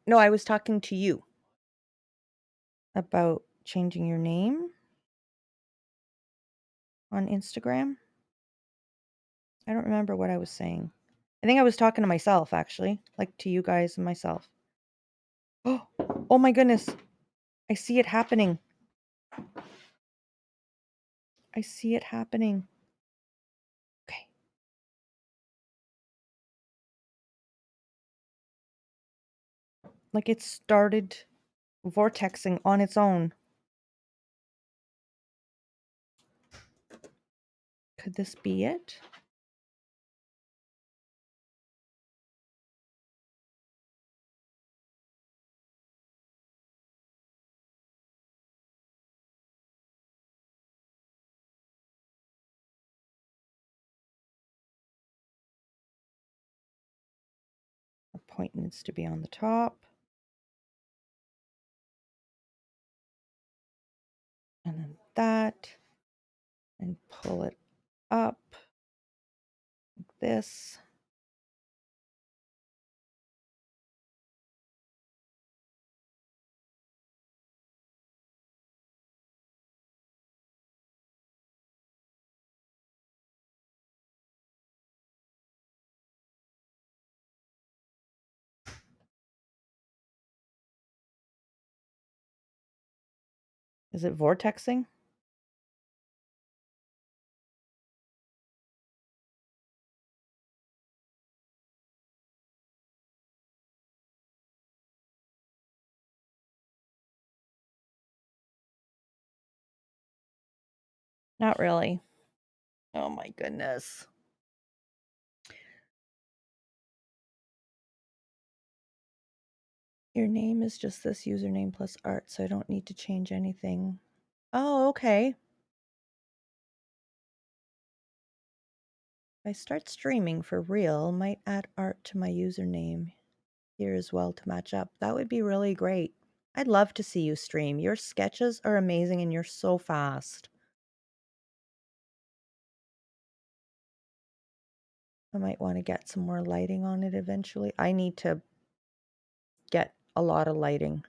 no, I was talking to you about changing your name on Instagram? I don't remember what I was saying. I think I was talking to myself, actually, like to you guys and myself. Oh, oh my goodness. I see it happening. I see it happening. Okay. Like it started vortexing on its own. Could this be it? The point needs to be on the top. And then that. And pull it up. Like this. Is it vortexing? Not really. Oh my goodness. Your name is just this username plus art, so I don't need to change anything. Oh, okay. If I start streaming for real, might add art to my username here as well to match up. That would be really great. I'd love to see you stream. Your sketches are amazing and you're so fast. I might want to get some more lighting on it eventually. I need to get a lot of lighting.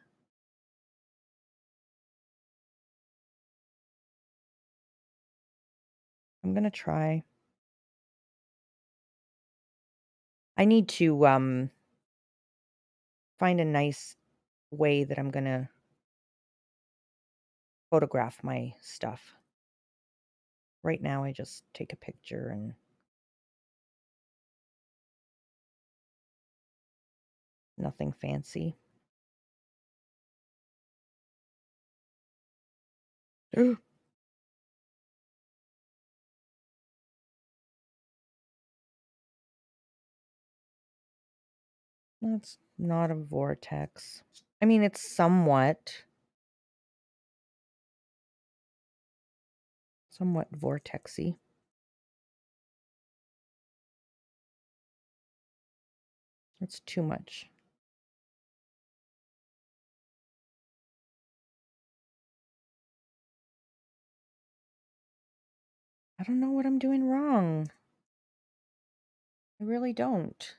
I'm going to try. I need to find a nice way that I'm going to photograph my stuff. Right now I just take a picture and nothing fancy. Ooh. That's not a vortex. I mean, it's somewhat vortexy. It's too much. I don't know what I'm doing wrong. I really don't.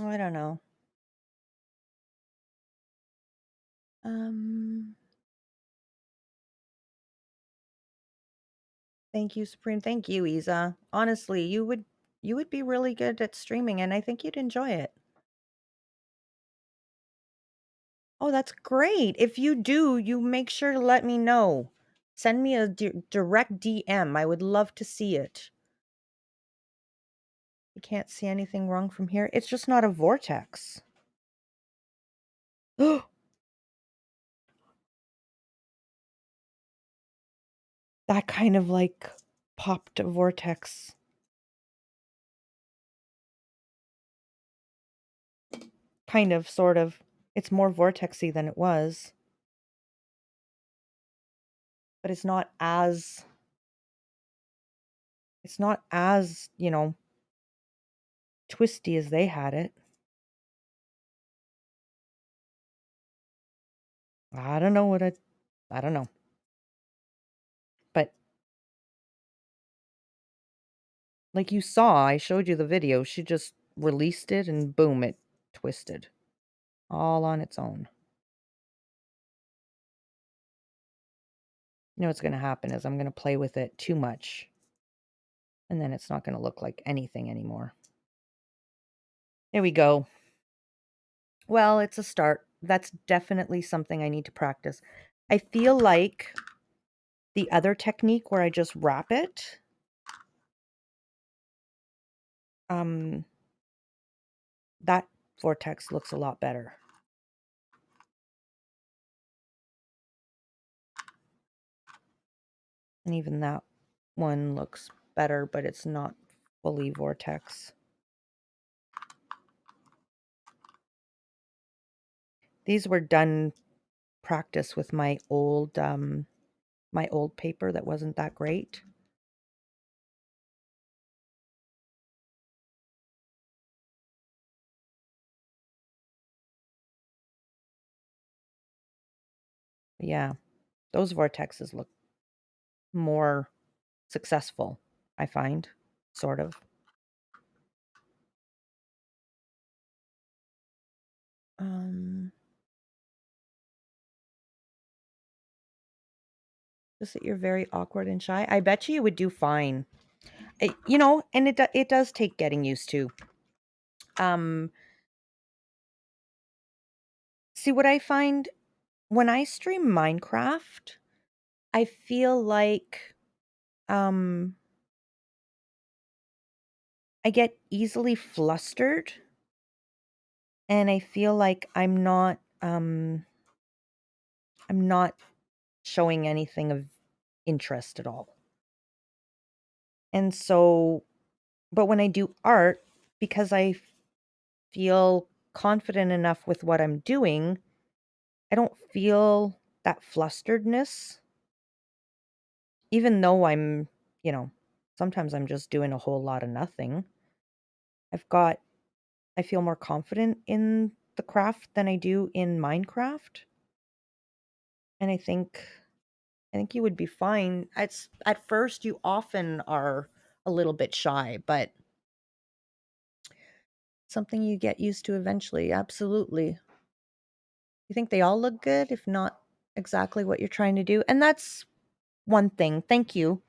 I don't know. Thank you, Supreme. Thank you, Isa. Honestly, you would be really good at streaming and I think you'd enjoy it. Oh, that's great. If you do, you make sure to let me know. Send me a direct DM. I would love to see it. You can't see anything wrong from here. It's just not a vortex. That kind of like popped a vortex. Kind of, sort of. It's more vortexy than it was. But it's not as It's not as, twisty as they had it. I don't know I don't know. But like you saw, I showed you the video. She just released it and boom, it twisted all on its own. You know what's going to happen is I'm going to play with it too much, and then it's not going to look like anything anymore. There we go. Well, it's a start. That's definitely something I need to practice. I feel like the other technique where I just wrap it, that vortex looks a lot better. And even that one looks better, but it's not fully vortex. These were done practice with my old paper that wasn't that great. Yeah, those vortexes look more successful, I find, sort of. Just that you're very awkward and shy. I bet you would do fine. And it does take getting used to. See what I find when I stream Minecraft, I feel like um I get easily flustered, and I feel like I'm not showing anything of interest at all. And so, but when I do art, because I feel confident enough with what I'm doing, I don't feel that flusteredness, even though sometimes I'm just doing a whole lot of nothing. I've got, I feel more confident in the craft than I do in Minecraft. And I think you would be fine. At first you often are a little bit shy, but something you get used to eventually. Absolutely. You think they all look good, if not exactly what you're trying to do? And that's one thing. Thank you.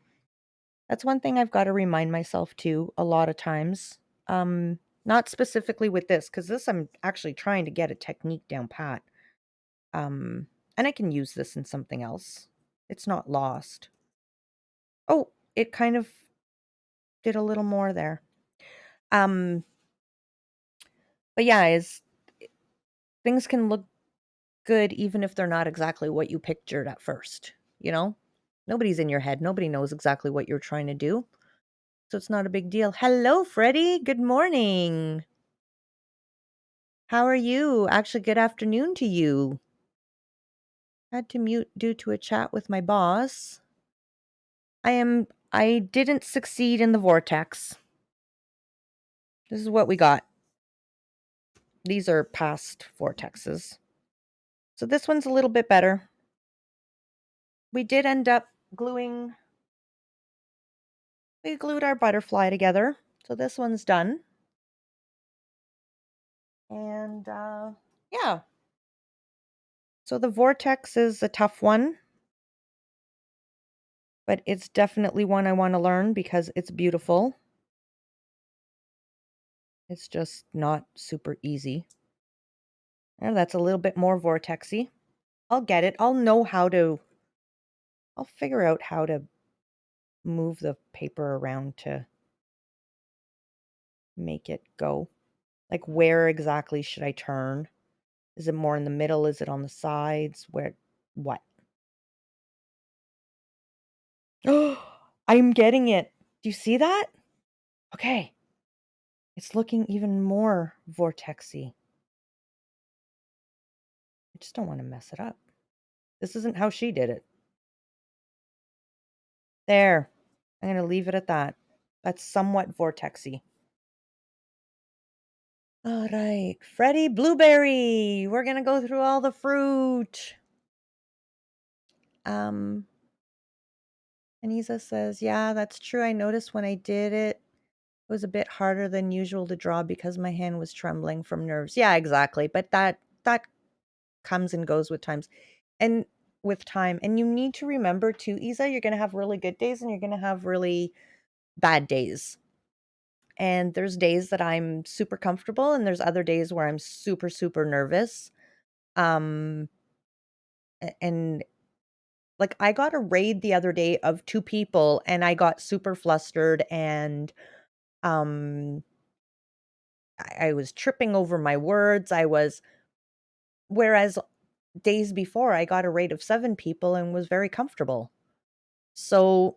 That's one thing I've got to remind myself too a lot of times. Not specifically with this, because this I'm actually trying to get a technique down pat. Um, and I can use this in something else. It's not lost. Oh, it kind of did a little more there. Um, but yeah, is things can look good even if they're not exactly what you pictured at first, you know? Nobody's in your head. Nobody knows exactly what you're trying to do. So it's not a big deal. Hello, Freddie. Good morning. How are you? Actually, good afternoon to you. Had to mute due to a chat with my boss. I didn't succeed in the vortex. This is what we got. These are past vortexes. So this one's a little bit better. We did end up we glued our butterfly together. So this one's done. And yeah. So the vortex is a tough one, but it's definitely one I want to learn because it's beautiful. It's just not super easy. And that's a little bit more vortexy. I'll get it. I'll figure out how to move the paper around to make it go. Like, where exactly should I turn? Is it more in the middle? Is it on the sides? What? Oh, I'm getting it. Do you see that? Okay. It's looking even more vortexy. I just don't want to mess it up. This isn't how she did it. There. I'm going to leave it at that. That's somewhat vortexy. All right, Freddie Blueberry. We're gonna go through all the fruit. Anisa says, yeah, that's true. I noticed when I did it, it was a bit harder than usual to draw because my hand was trembling from nerves. Yeah, exactly. But that comes and goes with times. And with time. And you need to remember too, Isa, you're gonna have really good days and you're gonna have really bad days. And there's days that I'm super comfortable and there's other days where I'm super, super nervous. And like I got a raid the other day of 2 people and I got super flustered and um I was tripping over my words. Whereas days before I got a raid of 7 people and was very comfortable. So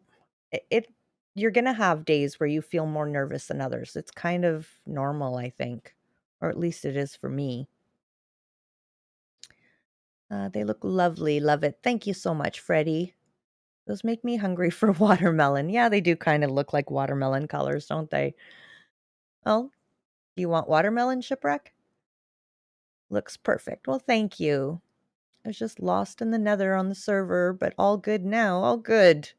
it you're going to have days where you feel more nervous than others. It's kind of normal, I think, or at least it is for me. They look lovely. Love it. Thank you so much, Freddie. Those make me hungry for watermelon. Yeah, they do kind of look like watermelon colors, don't they? Oh, do you want watermelon, Shipwreck? Looks perfect. Well, thank you. I was just lost in the nether on the server, but all good now. All good.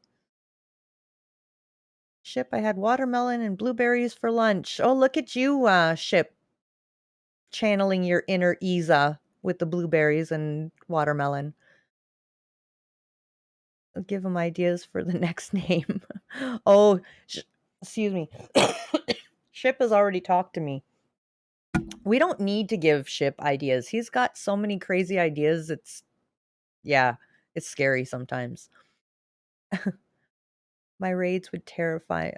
Ship, I had watermelon and blueberries for lunch. Oh, look at you, Ship, channeling your inner Isa with the blueberries and watermelon. I'll give him ideas for the next name. Oh, excuse me. Ship has already talked to me. We don't need to give Ship ideas. He's got so many crazy ideas. Yeah, it's scary sometimes. My raids would terrify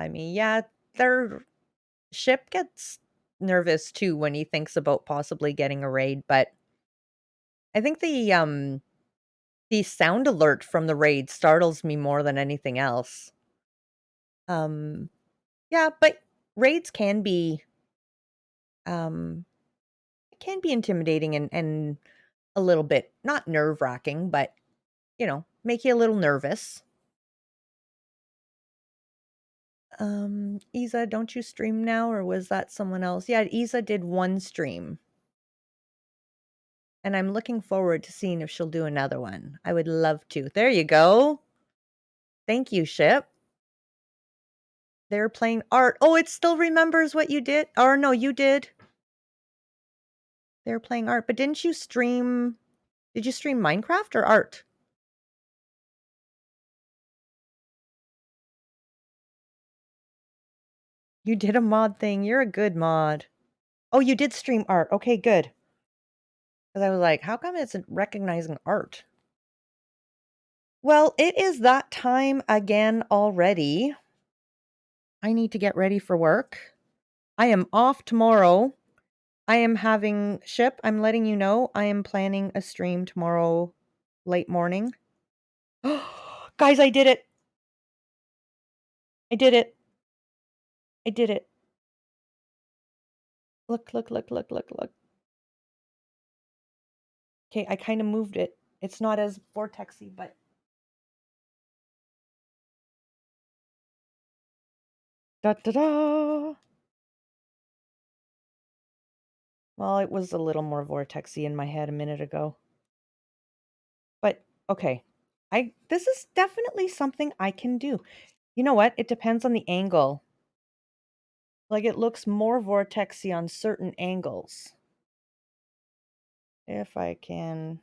me. Yeah, their Ship gets nervous too when he thinks about possibly getting a raid, but I think the sound alert from the raid startles me more than anything else. Um yeah, but raids um can be intimidating and a little bit not nerve-wracking, but make you a little nervous. Isa, don't you stream now or was that someone else? Yeah, Isa did one stream. And I'm looking forward to seeing if she'll do another one. I would love to. There you go. Thank you, Ship. They're playing art. Oh, it still remembers what you did. Or no, you did. They're playing art. But didn't you stream? Did you stream Minecraft or art? You did a mod thing. You're a good mod. Oh, you did stream art. Okay, good. Because I was like, how come it's recognizing art? Well, it is that time again already. I need to get ready for work. I am off tomorrow. I am having Ship, I'm letting you know, I am planning a stream tomorrow late morning. Guys, I did it. I did it. I did it. Look, look, look, look, look, look. Okay, I kind of moved it. It's not as vortexy, but da da da. Well, it was a little more vortexy in my head a minute ago. But okay. This is definitely something I can do. You know what? It depends on the angle. Like it looks more vortexy on certain angles. If I can.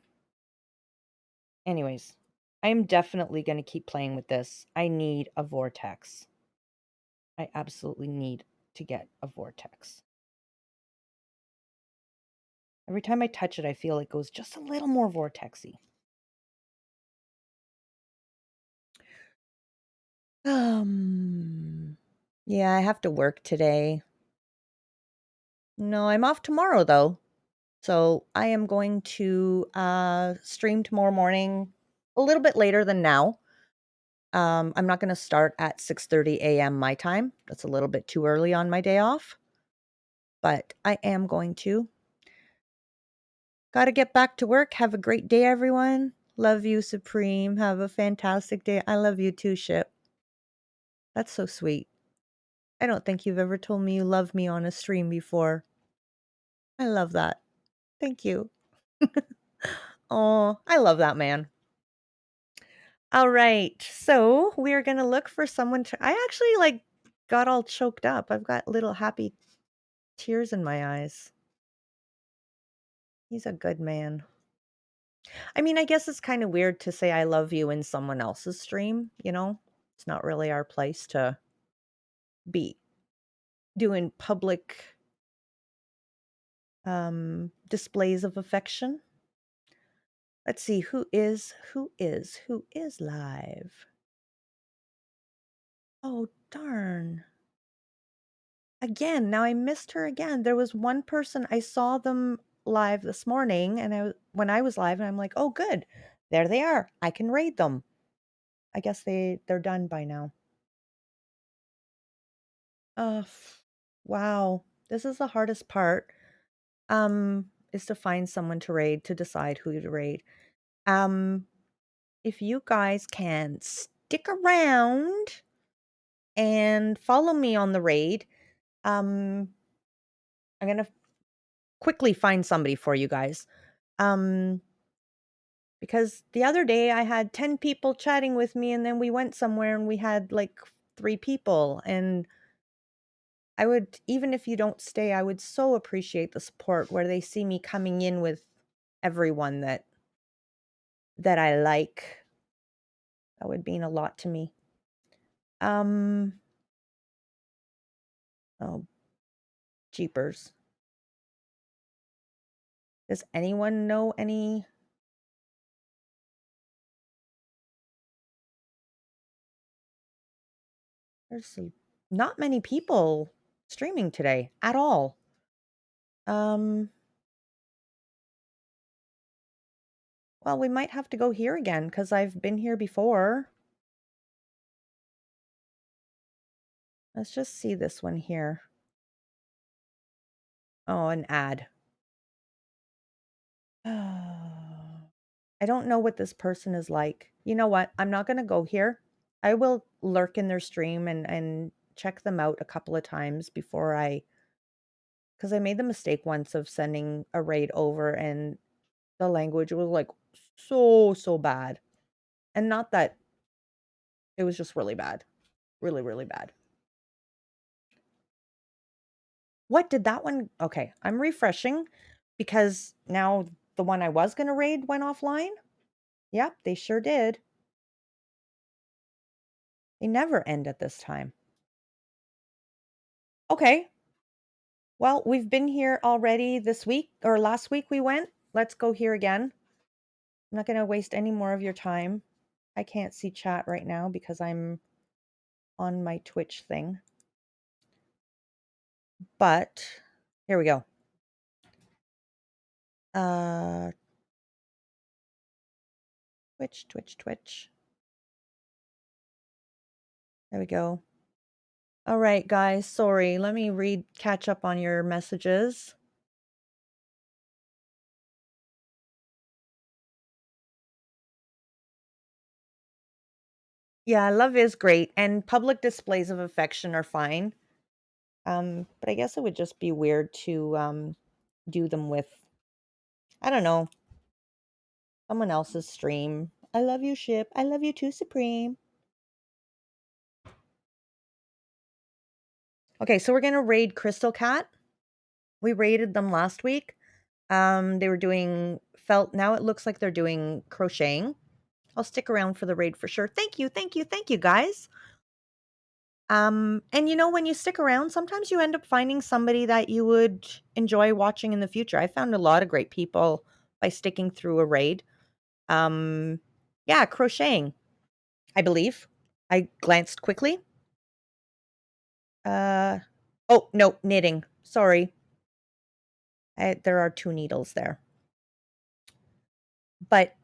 Anyways, I am definitely going to keep playing with this. I need a vortex. I absolutely need to get a vortex. Every time I touch it, I feel it goes just a little more vortexy. Yeah, I have to work today. No, I'm off tomorrow though. So I am going to stream tomorrow morning a little bit later than now. I'm not going to start at 6:30 a.m. my time. That's a little bit too early on my day off. But I am going to. Gotta get back to work. Have a great day, everyone. Love you, Supreme. Have a fantastic day. I love you too, Ship. That's so sweet. I don't think you've ever told me you love me on a stream before. I love that. Thank you. Oh, I love that, man. All right. So we're going to look for someone to. I actually got all choked up. I've got little happy tears in my eyes. He's a good man. I mean, I guess it's kind of weird to say I love you in someone else's stream, you know? It's not really our place to be doing public displays of affection. Let's see who is live. Oh, darn. Again, now I missed her again. There was one person I saw them live this morning and when I was live and I'm like, "Oh, good. There they are. I can raid them." I guess they're done by now. Uh wow. This is the hardest part. Is to find someone to raid, to decide who to raid. Um if you guys can stick around and follow me on the raid, um I'm going to quickly find somebody for you guys. Um Because the other day I had 10 people chatting with me and then we went somewhere and we had like 3 people, and I would, even if you don't stay, I would so appreciate the support where they see me coming in with everyone that I like. That would mean a lot to me. Um oh, jeepers. Does anyone know any? There's not many people streaming today at all. Um well, we might have to go here again cuz I've been here before. Let's just see this one here. Oh, an ad. I don't know what this person is like. You know what? I'm not gonna go here. I will lurk in their stream and check them out a couple of times before because I made the mistake once of sending a raid over and the language was like so bad. And not that it was just really bad. Really, really bad. What did that one? Okay, I'm refreshing because now the one I was gonna raid went offline. Yep, they sure did. They never end at this time. Okay. Well, we've been here already this week, or last week we went. Let's go here again. I'm not going to waste any more of your time. I can't see chat right now because I'm on my Twitch thing. But here we go. Twitch. There we go. All right, guys. Sorry. Let me catch up on your messages. Yeah, love is great, and public displays of affection are fine. But I guess it would just be weird to do them with, I don't know, someone else's stream. I love you, Ship. I love you too, Supreme. Okay, so we're gonna raid Crystal Cat. We raided them last week. They were doing felt. Now it looks like they're doing crocheting. I'll stick around for the raid for sure. Thank you, guys. And you know, when you stick around, sometimes you end up finding somebody that you would enjoy watching in the future. I found a lot of great people by sticking through a raid. Yeah, crocheting, I believe. I glanced quickly. Oh, no, knitting. Sorry. There are 2 needles there. But,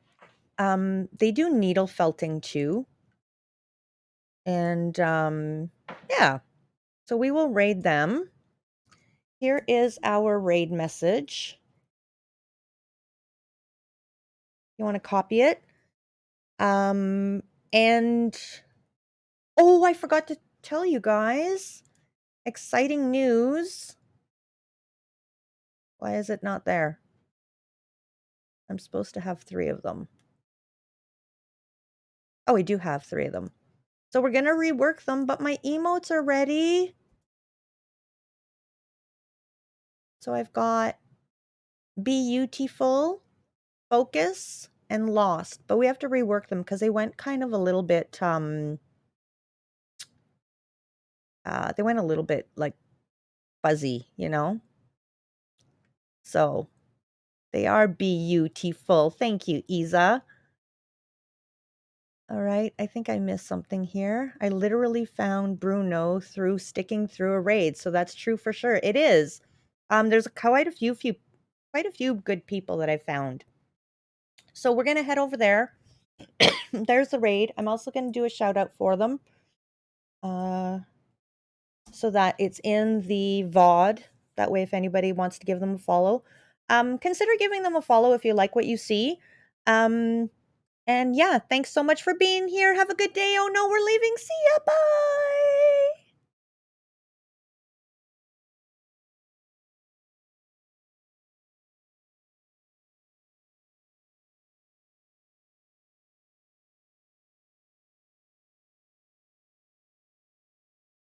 they do needle felting too. And, yeah. So we will raid them. Here is our raid message. You wanna copy it? And oh, I forgot to tell you guys. Exciting news. Why is it not there? I'm supposed to have 3 of them. Oh, we do have 3 of them. So we're gonna rework them, but my emotes are ready. So I've got Bee-YOU-tiful, Focus, and Lost. But we have to rework them because they went kind of a little bit, they went a little bit, like, fuzzy, you know? So they are Bee-YOU-tiful. Thank you, Isa. All right, I think I missed something here. I literally found Bruno through sticking through a raid, so that's true for sure. It is. There's quite a few good people that I found. So we're gonna head over there. There's the raid. I'm also gonna do a shout out for them, so that it's in the VOD. That way, if anybody wants to give them a follow, consider giving them a follow if you like what you see. And yeah, thanks so much for being here. Have a good day. Oh no, we're leaving. See ya. Bye.